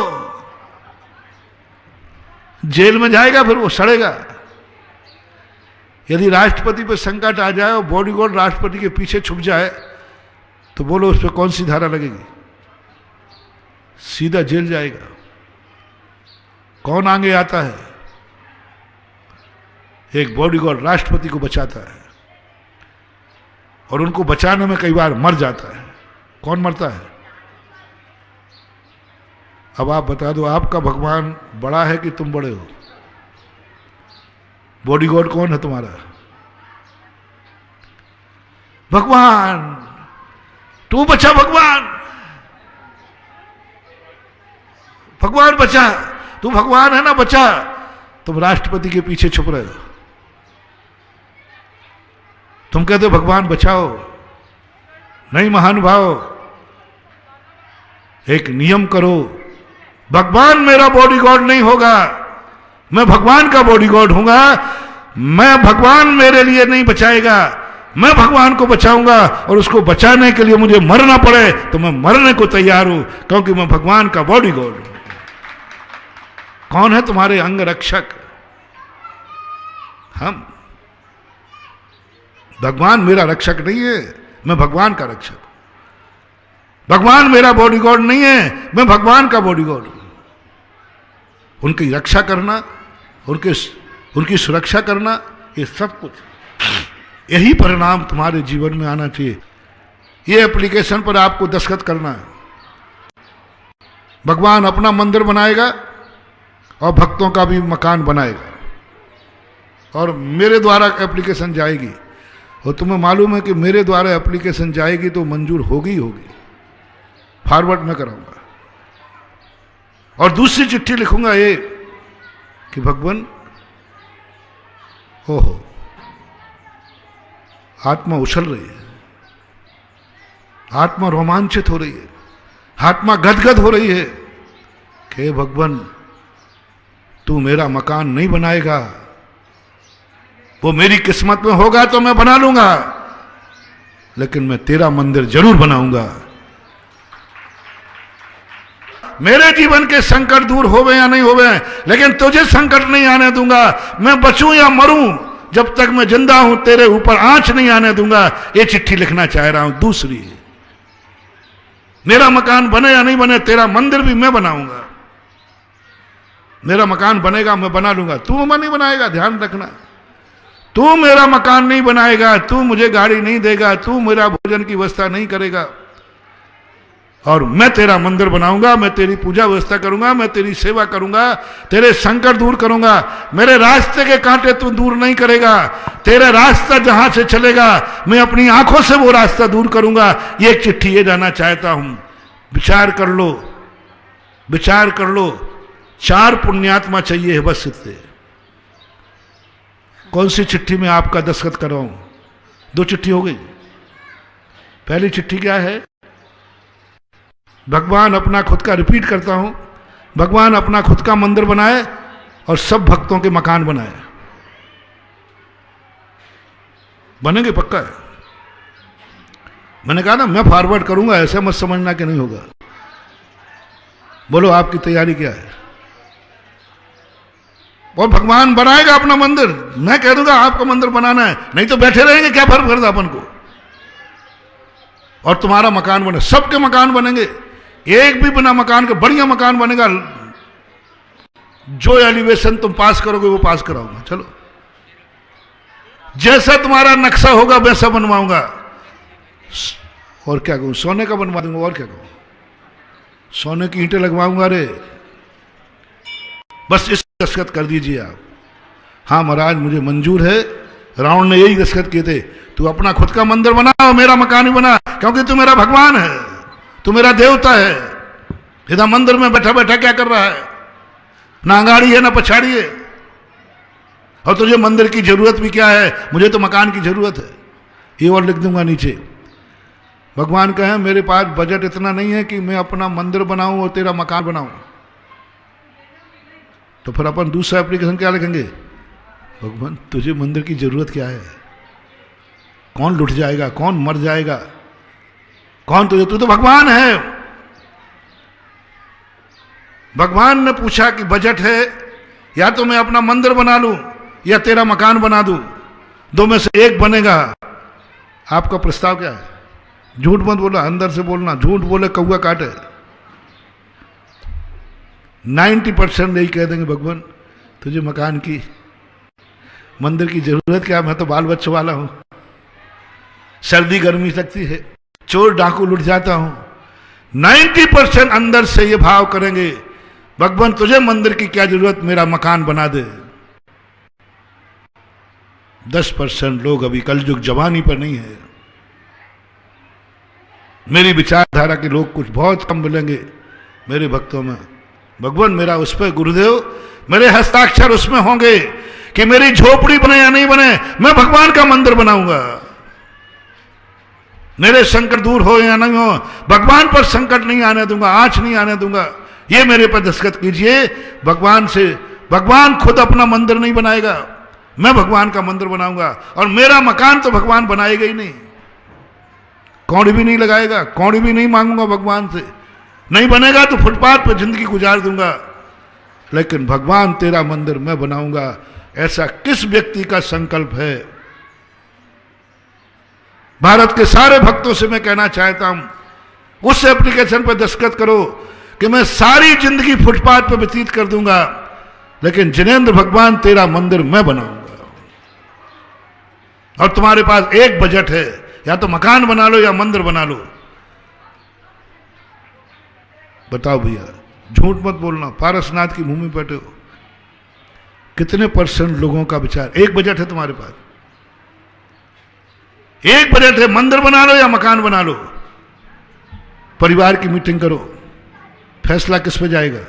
जेल में जाएगा, फिर वो सड़ेगा। यदि राष्ट्रपति पर संकट आ जाए और बॉडी गार्ड राष्ट्रपति के पीछे छुप जाए तो बोलो उस पर कौन सी धारा लगेगी? सीधा जेल जाएगा। कौन आगे आता है? एक बॉडी गार्ड राष्ट्रपति को बचाता है, और उनको बचाने में कई बार मर जाता है। कौन मरता है? अब आप बता दो, आपका भगवान बड़ा है कि तुम बड़े हो? बॉडी गार्ड कौन है तुम्हारा? भगवान। तू बचा भगवान, भगवान बचा। तू भगवान है ना, बचा। तुम राष्ट्रपति के पीछे छुप रहे हो। तुम कहते हो भगवान बचाओ। नहीं महानुभाव, एक नियम करो, भगवान मेरा बॉडीगार्ड नहीं होगा, मैं भगवान का बॉडीगार्ड हूंगा। मैं भगवान मेरे लिए नहीं बचाएगा, मैं भगवान को बचाऊंगा, और उसको बचाने के लिए मुझे मरना पड़े तो मैं मरने को तैयार हूं, क्योंकि मैं भगवान का बॉडीगार्ड हूं। कौन है तुम्हारे अंग रक्षक? हम। भगवान मेरा रक्षक नहीं है, मैं भगवान का रक्षक हूं। भगवान मेरा बॉडीगार्ड नहीं है, मैं भगवान का बॉडीगार्ड हूं। उनकी रक्षा करना, उनकी सुरक्षा करना, ये सब कुछ, यही परिणाम तुम्हारे जीवन में आना चाहिए। ये एप्लीकेशन पर आपको दस्तखत करना है। भगवान अपना मंदिर बनाएगा और भक्तों का भी मकान बनाएगा, और मेरे द्वारा एप्लीकेशन जाएगी। और तुम्हें मालूम है कि मेरे द्वारा एप्लीकेशन जाएगी तो मंजूर होगी होगी, फॉरवर्ड मैं कराऊंगा। और दूसरी चिट्ठी लिखूंगा ये कि भगवान, हो आत्मा उछल रही है, आत्मा रोमांचित हो रही है, आत्मा गदगद हो रही है कि भगवान तू मेरा मकान नहीं बनाएगा, वो मेरी किस्मत में होगा तो मैं बना लूंगा, लेकिन मैं तेरा मंदिर जरूर बनाऊंगा। मेरे जीवन के संकट दूर होवे या नहीं होवे, लेकिन तुझे संकट नहीं आने दूंगा। मैं बचूं या मरूं, जब तक मैं जिंदा हूं तेरे ऊपर आंच नहीं आने दूंगा। ये चिट्ठी लिखना चाह रहा हूं। दूसरी, मेरा मकान बने या नहीं बने, तेरा मंदिर भी मैं बनाऊंगा। मेरा मकान बनेगा, मैं बना लूंगा, तू नहीं बनाएगा, ध्यान रखना। तू मेरा मकान नहीं बनाएगा, तू मुझे गाड़ी नहीं देगा, तू मेरा भोजन की व्यवस्था नहीं करेगा, और मैं तेरा मंदिर बनाऊंगा, मैं तेरी पूजा व्यवस्था करूंगा, मैं तेरी सेवा करूंगा, तेरे संकट दूर करूंगा। मेरे रास्ते के कांटे तू दूर नहीं करेगा, तेरा रास्ता जहां से चलेगा मैं अपनी आंखों से वो रास्ता दूर करूंगा। ये एक चिट्ठी ये जाना चाहता हूं। विचार कर लो, विचार कर लो। 4 पुण्यात्मा चाहिए है बस इतने। कौन सी चिट्ठी में आपका दस्तखत कराऊं? 2 चिट्ठी हो गई। पहली चिट्ठी क्या है? भगवान अपना खुद का, रिपीट करता हूं, भगवान अपना खुद का मंदिर बनाए और सब भक्तों के मकान बनाए। बनेंगे पक्का है। मैंने कहा ना, मैं फॉरवर्ड करूंगा, ऐसे मत समझना कि नहीं होगा। बोलो आपकी तैयारी क्या है? और भगवान बनाएगा अपना मंदिर। मैं कह दूंगा आपका मंदिर बनाना है, नहीं तो बैठे रहेंगे, क्या फर्क पड़ता अपन को। और तुम्हारा मकान बने, सबके मकान बनेंगे, एक भी बिना मकान के बढ़िया मकान बनेगा। जो एलिवेशन तुम पास करोगे वो पास कराऊंगा। चलो, जैसा तुम्हारा नक्शा होगा वैसा बनवाऊंगा। और क्या कहूँ, सोने का बनवा दूंगा, और क्या कहूँ, सोने की ईंटें लगवाऊंगा। अरे बस इस दस्तखत कर दीजिए आप। हाँ महाराज मुझे मंजूर है। रावण ने यही दस्तखत किए थे, तू अपना खुद का मंदिर बना और मेरा मकान ही बना, क्योंकि तू मेरा भगवान है, तू मेरा देवता है। इधर मंदिर में बैठा बैठा क्या कर रहा है, ना आगाड़ी है ना पछाड़ी है, और तुझे मंदिर की जरूरत भी क्या है, मुझे तो मकान की जरूरत है। ये और लिख दूंगा नीचे। भगवान कहे मेरे पास बजट इतना नहीं है कि मैं अपना मंदिर बनाऊं और तेरा मकान बनाऊं, तो फिर अपन दूसरा एप्लीकेशन क्या लिखेंगे, भगवान तुझे मंदिर की जरूरत क्या है, कौन लुट जाएगा, कौन मर जाएगा, कौन तुझे, तू तो भगवान है। भगवान ने पूछा कि बजट है, या तो मैं अपना मंदिर बना लूं या तेरा मकान बना दूं, दो में से एक बनेगा। आपका प्रस्ताव क्या है? झूठ मत बोला, अंदर से बोलना, झूठ बोले कौआ काटे। 90% यही कह देंगे भगवान तुझे मकान की, मंदिर की जरूरत क्या, मैं तो बाल बच्चों वाला हूं, सर्दी गर्मी लगती है, चोर डाकू लुट जाता हूं। 90% अंदर से ये भाव करेंगे भगवान तुझे मंदिर की क्या जरूरत, मेरा मकान बना दे। 10% लोग अभी कलयुग जवानी पर नहीं है। मेरी विचारधारा के लोग कुछ बहुत कम मिलेंगे मेरे भक्तों में। भगवान मेरा उस पर गुरुदेव, मेरे हस्ताक्षर उसमें होंगे कि मेरी झोपड़ी बने या नहीं बने, मैं भगवान का मंदिर बनाऊंगा। मेरे संकट दूर हो या नहीं हो, भगवान पर संकट नहीं आने दूंगा, आंच नहीं आने दूंगा। ये मेरे पर दस्तखत कीजिए। भगवान से, भगवान खुद अपना मंदिर नहीं बनाएगा, मैं भगवान का मंदिर बनाऊंगा, और मेरा मकान तो भगवान बनाएगा ही नहीं, कौड़ी भी नहीं लगाएगा, कौड़ी भी नहीं मांगूंगा भगवान से। नहीं बनेगा तो फुटपाथ पर जिंदगी गुजार दूंगा, लेकिन भगवान तेरा मंदिर मैं बनाऊंगा। ऐसा किस व्यक्ति का संकल्प है? भारत के सारे भक्तों से मैं कहना चाहता हूं, उस एप्लीकेशन पर दस्तखत करो कि मैं सारी जिंदगी फुटपाथ पर व्यतीत कर दूंगा, लेकिन जिनेंद्र भगवान तेरा मंदिर मैं बनाऊंगा। और तुम्हारे पास एक बजट है, या तो मकान बना लो या मंदिर बना लो। बताओ भैया, झूठ मत बोलना, पारसनाथ की भूमि पर बैठे हो। कितने % लोगों का विचार, एक बजट है तुम्हारे पास, एक बजट है, मंदिर बना लो या मकान बना लो। परिवार की मीटिंग करो, फैसला किस पे जाएगा,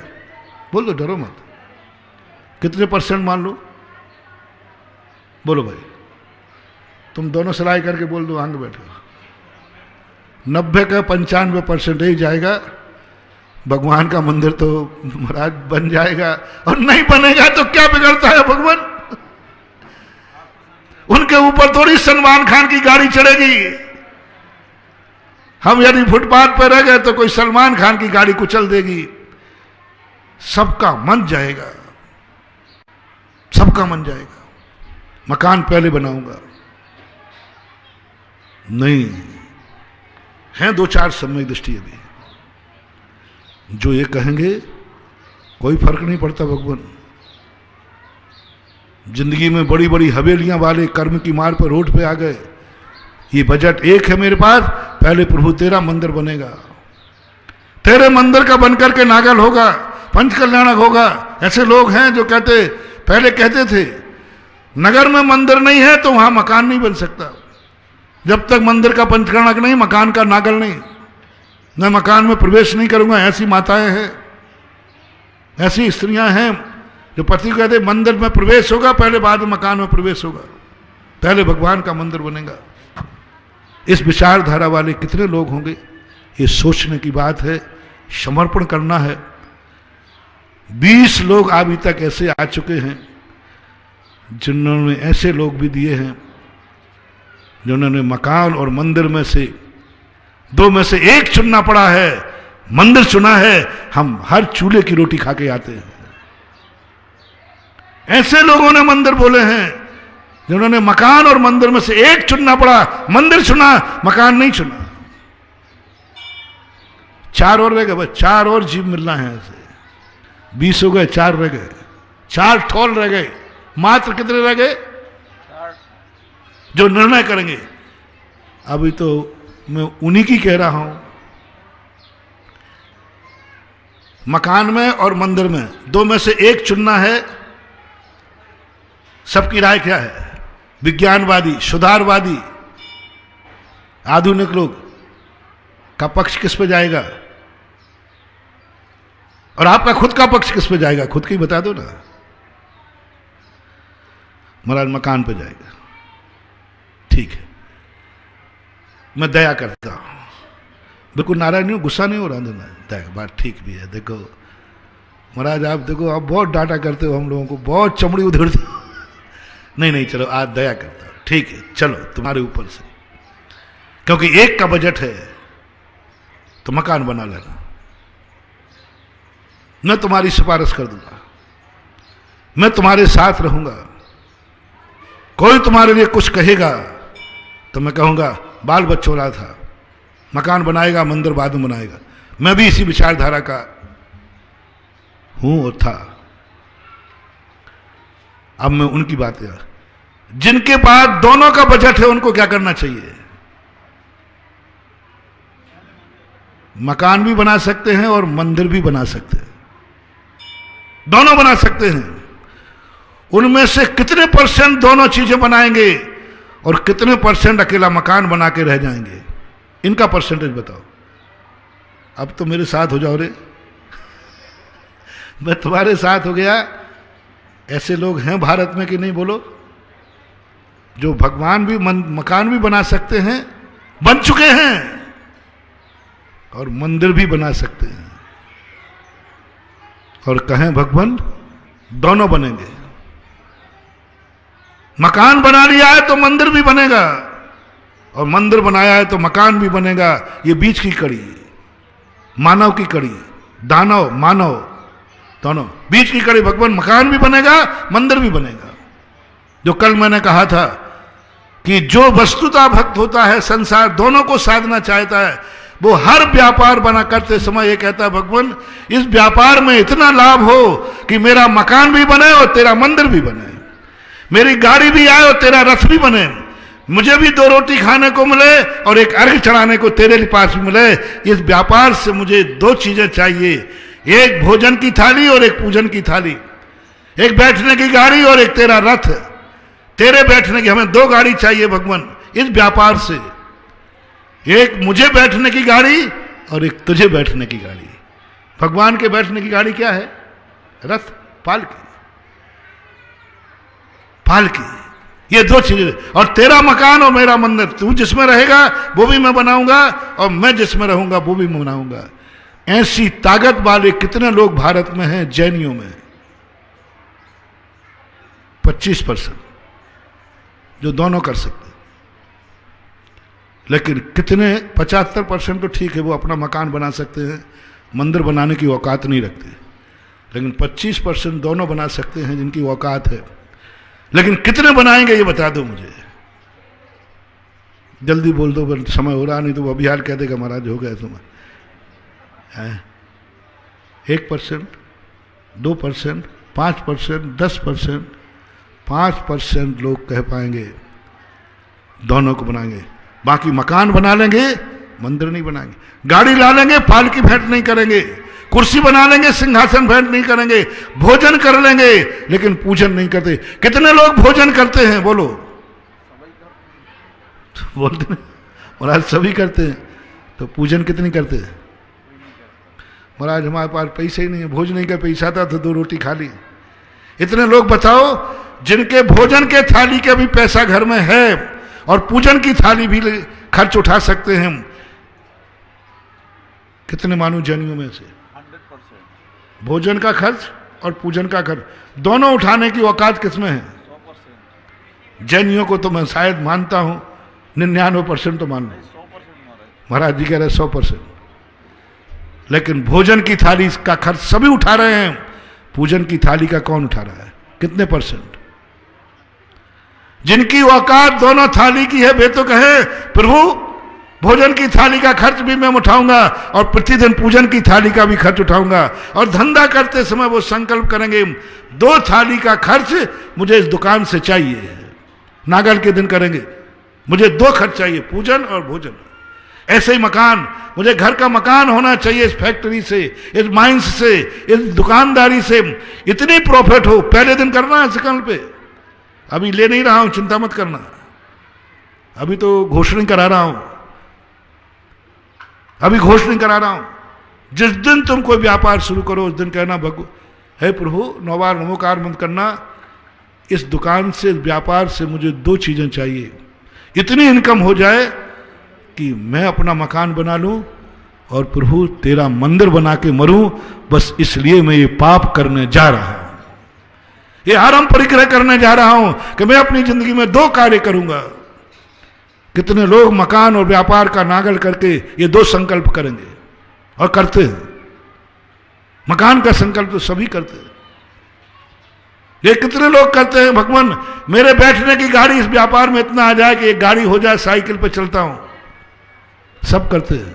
बोल दो, डरो मत। कितने % मान लो, बोलो भाई, तुम दोनों सलाह करके बोल दो, आगे बैठो। 90 का 95% ही जाएगा, भगवान का मंदिर तो महाराज बन जाएगा, और नहीं बनेगा तो क्या बिगड़ता है भगवान, उनके ऊपर थोड़ी सलमान खान की गाड़ी चढ़ेगी। हम यदि फुटपाथ पर रह गए तो कोई सलमान खान की गाड़ी कुचल देगी, सबका मन जाएगा, सबका मन जाएगा। मकान पहले बनाऊंगा, नहीं है 2-4 समय दृष्टि अभी, जो ये कहेंगे कोई फर्क नहीं पड़ता। भगवान जिंदगी में बड़ी बड़ी हवेलियां वाले कर्म की मार पर रोड पे आ गए, ये बजट एक है मेरे पास, पहले प्रभु तेरा मंदिर बनेगा, तेरे मंदिर का बनकर के नागल होगा, पंच कल्याणक होगा। ऐसे लोग हैं जो कहते, पहले कहते थे नगर में मंदिर नहीं है तो वहां मकान नहीं बन सकता, जब तक मंदिर का पंचकर्णक नहीं, मकान का नागल नहीं, मैं मकान में प्रवेश नहीं करूंगा। ऐसी माताएं हैं, ऐसी स्त्रियां हैं जो पति कहते मंदिर में प्रवेश होगा पहले, बाद में मकान में प्रवेश होगा, पहले भगवान का मंदिर बनेगा। इस विचारधारा वाले कितने लोग होंगे, ये सोचने की बात है, समर्पण करना है। 20 लोग अभी तक ऐसे आ चुके हैं जिन्होंने ऐसे लोग भी दिए हैं जिन्होंने मकान और मंदिर में से 2 में से एक चुनना पड़ा है, मंदिर चुना है। हम हर चूल्हे की रोटी खा के आते हैं। ऐसे लोगों ने मंदिर बोले हैं जिन्होंने मकान और मंदिर में से एक चुनना पड़ा, मंदिर चुना, मकान नहीं चुना। 4 और रह गए, बस 4 और जीव मिलना है। ऐसे 20 हो गए, 4 रह गए, 4 ठोल रह गए। मात्र कितने रह गए? जो निर्णय करेंगे। अभी तो मैं उन्हीं की कह रहा हूं। मकान में और मंदिर में दो में से एक चुनना है। सबकी राय क्या है? विज्ञानवादी, सुधारवादी, आधुनिक लोग का पक्ष किस पे जाएगा? और आपका खुद का पक्ष किस पे जाएगा? खुद की बता दो ना। महाराज मकान पे जाएगा। ठीक है, मैं दया करता हूं, बिल्कुल नाराज नहीं हूं, गुस्सा नहीं हो रहा देना, दया बात ठीक भी है। देखो महाराज, आप देखो, आप बहुत डांटा करते हो हम लोगों को, बहुत चमड़ी उधेड़ते हो। नहीं, चलो आज दया करता हूं, ठीक है, चलो तुम्हारे ऊपर से, क्योंकि एक का बजट है तो मकान बना लेना, मैं तुम्हारी सिफारिश कर दूंगा, मैं तुम्हारे साथ रहूंगा। कोई तुम्हारे लिए कुछ कहेगा तो मैं कहूंगा बाल बच्चों था, मकान बनाएगा, मंदिर बाद में बनाएगा। मैं भी इसी विचारधारा का हूं और था। अब मैं उनकी बात कर, जिनके पास दोनों का बजट है उनको क्या करना चाहिए? मकान भी बना सकते हैं और मंदिर भी बना सकते हैं, दोनों बना सकते हैं। उनमें से कितने परसेंट दोनों चीजें बनाएंगे और कितने परसेंट अकेला मकान बना के रह जाएंगे? इनका परसेंटेज बताओ। अब तो मेरे साथ हो जाओ रे। मैं तुम्हारे साथ हो गया। ऐसे लोग हैं भारत में कि नहीं बोलो, जो भगवान भी मकान भी बना सकते हैं, बन चुके हैं, और मंदिर भी बना सकते हैं। और कहें भगवान दोनों बनेंगे। मकान बना लिया है तो मंदिर भी बनेगा, और मंदिर बनाया है तो मकान भी बनेगा। ये बीच की कड़ी, मानव की कड़ी, दानव मानव दोनों बीच की कड़ी। भगवान मकान भी बनेगा, मंदिर भी बनेगा। जो कल मैंने कहा था कि जो वस्तुता भक्त होता है, संसार दोनों को साधना चाहता है, वो हर व्यापार बना करते समय ये कहता है भगवान इस व्यापार में इतना लाभ हो कि मेरा मकान भी बने और तेरा मंदिर भी बने, मेरी गाड़ी भी आए और तेरा रथ भी बने, मुझे भी दो रोटी खाने को मिले और एक अर्घ चढ़ाने को तेरे पास भी मिले। इस व्यापार से मुझे दो चीजें चाहिए, एक भोजन की थाली और एक पूजन की थाली, एक बैठने की गाड़ी और एक तेरा रथ। तेरे बैठने की, हमें दो गाड़ी चाहिए भगवान इस व्यापार से, एक मुझे बैठने की गाड़ी और एक तुझे बैठने की गाड़ी। भगवान के बैठने की गाड़ी क्या है? रथ, पालकी, पालकी। ये दो चीजें। और तेरा मकान और मेरा मंदिर, तू जिसमें रहेगा वो भी मैं बनाऊंगा और मैं जिसमें रहूंगा वो भी मैं बनाऊंगा। ऐसी ताकत वाले कितने लोग भारत में हैं? जैनियों में 25% जो दोनों कर सकते हैं। लेकिन कितने 75% तो ठीक है, वो अपना मकान बना सकते हैं, मंदिर बनाने की औकात नहीं रखते। लेकिन 25% दोनों बना सकते हैं जिनकी औकात है। लेकिन कितने बनाएंगे ये बता दो मुझे, जल्दी बोल दो, समय हो रहा, नहीं तो वो अभियान कह देगा महाराज हो गया समय। 1%, 2%, 5%, 10%, 5% लोग कह पाएंगे दोनों को बनाएंगे। बाकी मकान बना लेंगे, मंदिर नहीं बनाएंगे। गाड़ी ला लेंगे, पालकी भेंट नहीं करेंगे। कुर्सी बना लेंगे, सिंहासन भेंट नहीं करेंगे। भोजन कर लेंगे लेकिन पूजन नहीं करते। कितने लोग भोजन करते हैं बोलो? बोलते हैं महाराज सभी करते हैं, तो पूजन कितनी करते हैं? महाराज हमारे पास पैसे ही नहीं है, भोजन नहीं का पैसा था तो 2 रोटी खा ली। इतने लोग बताओ जिनके भोजन के थाली का भी पैसा घर में है और पूजन की थाली भी खर्च उठा सकते हैं। कितने मानू जैनियों में से 100% भोजन का खर्च और पूजन का खर्च दोनों उठाने की औकात किसमें है? 100%। जैनियों को तो मैं शायद मानता हूं 99% तो मान लो, महाराज जी कह रहे 100%। लेकिन भोजन की थाली का खर्च सभी उठा रहे हैं, पूजन की थाली का कौन उठा रहा है? कितने %? जिनकी औकात दोनों थाली की है वे तो कहे प्रभु भोजन की थाली का खर्च भी मैं उठाऊंगा और प्रतिदिन पूजन की थाली का भी खर्च उठाऊंगा। और धंधा करते समय वो संकल्प करेंगे 2 थाली का खर्च मुझे इस दुकान से चाहिए। नागल के दिन करेंगे मुझे 2 खर्च चाहिए, पूजन और भोजन। ऐसे ही मकान, मुझे घर का मकान होना चाहिए। इस फैक्ट्री से, इस माइंस से, इस दुकानदारी से इतनी प्रॉफिट हो। पहले दिन करना है संकल्प पे, अभी ले नहीं रहा हूं, चिंता मत करना, अभी तो घोषणा करा रहा हूं, अभी घोषणा करा रहा हूं। जिस दिन तुम कोई व्यापार शुरू करो उस दिन कहना हे प्रभु, 9 बार नमोकार मंत्र करना, इस दुकान से, इस व्यापार से मुझे 2 चीजें चाहिए। इतनी इनकम हो जाए कि मैं अपना मकान बना लूं और प्रभु तेरा मंदिर बना के मरूं, बस इसलिए मैं ये पाप करने जा रहा हूं, ये आरंभ परिग्रह करने जा रहा हूं कि मैं अपनी जिंदगी में 2 कार्य करूंगा। कितने लोग मकान और व्यापार का नागल करके ये 2 संकल्प करेंगे और करते हैं। मकान का संकल्प तो सभी करते हैं, ये कितने लोग करते हैं, भगवान मेरे बैठने की गाड़ी इस व्यापार में इतना आ जाए कि एक गाड़ी हो जाए, साइकिल पे चलता हूं, सब करते हैं।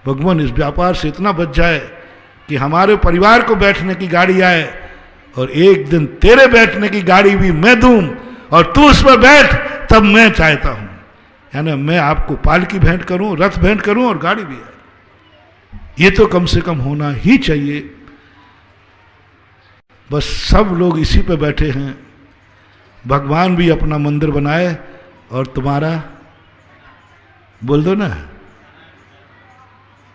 भगवान इस व्यापार से इतना बच जाए कि हमारे परिवार को बैठने की गाड़ी आए और एक दिन तेरे बैठने की गाड़ी भी मैं दूं और तू उसमें बैठ, तब मैं चाहता हूं। यानी मैं आपको पालकी भेंट करूं, रथ भेंट करूं और गाड़ी भी आए। ये तो कम से कम होना ही चाहिए। बस सब लोग इसी पे बैठे हैं। भगवान भी अपना मंदिर बनाए और तुम्हारा बोल दो ना,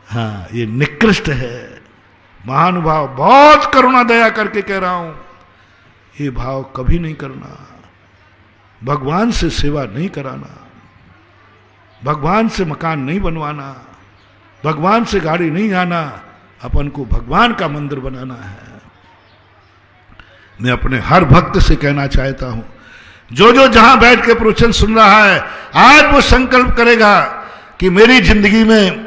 हाँ, ये निकृष्ट है। महानुभाव, बहुत करुणा दया करके कह रहा हूं, ये भाव कभी नहीं करना। भगवान से सेवा नहीं कराना, भगवान से मकान नहीं बनवाना, भगवान से गाड़ी नहीं आना, अपन को भगवान का मंदिर बनाना है। मैं अपने हर भक्त से कहना चाहता हूं, जो जो जहां बैठ के प्रवचन सुन रहा है, आज वो संकल्प करेगा कि मेरी जिंदगी में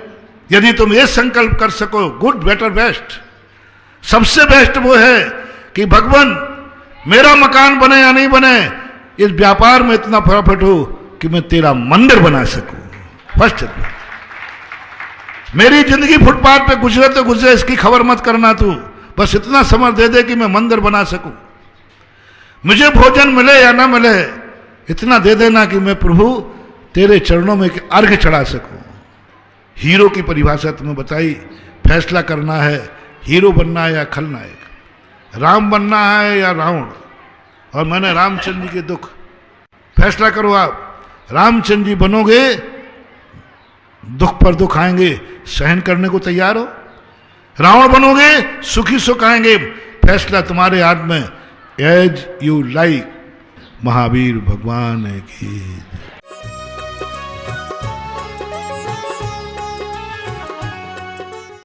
यदि तुम ये संकल्प कर सको, गुड, बेटर, बेस्ट, सबसे बेस्ट वो है कि भगवान मेरा मकान बने या नहीं बने, इस व्यापार में इतना प्रॉफिट हो कि मैं तेरा मंदिर बना सकूं। फर्स्ट, मेरी जिंदगी फुटपाथ पे गुजरे तो गुजरे, इसकी खबर मत करना तू, बस इतना समझ दे दे कि मैं मंदिर बना सकूं। मुझे भोजन मिले या ना मिले, इतना दे देना कि मैं प्रभु तेरे चरणों में अर्घ्य चढ़ा सकूं। हीरो की परिभाषा तुम्हें बताई, फैसला करना है हीरो बनना है या खलनायक, राम बनना है या रावण। और मैंने रामचंद्र जी के दुख, फैसला करो आप, रामचंद्र जी बनोगे, दुख पर दुख आएंगे, सहन करने को तैयार हो, रावण बनोगे, सुखी सुख आएंगे, फैसला तुम्हारे हाथ में। As you like. महावीर भगवान की।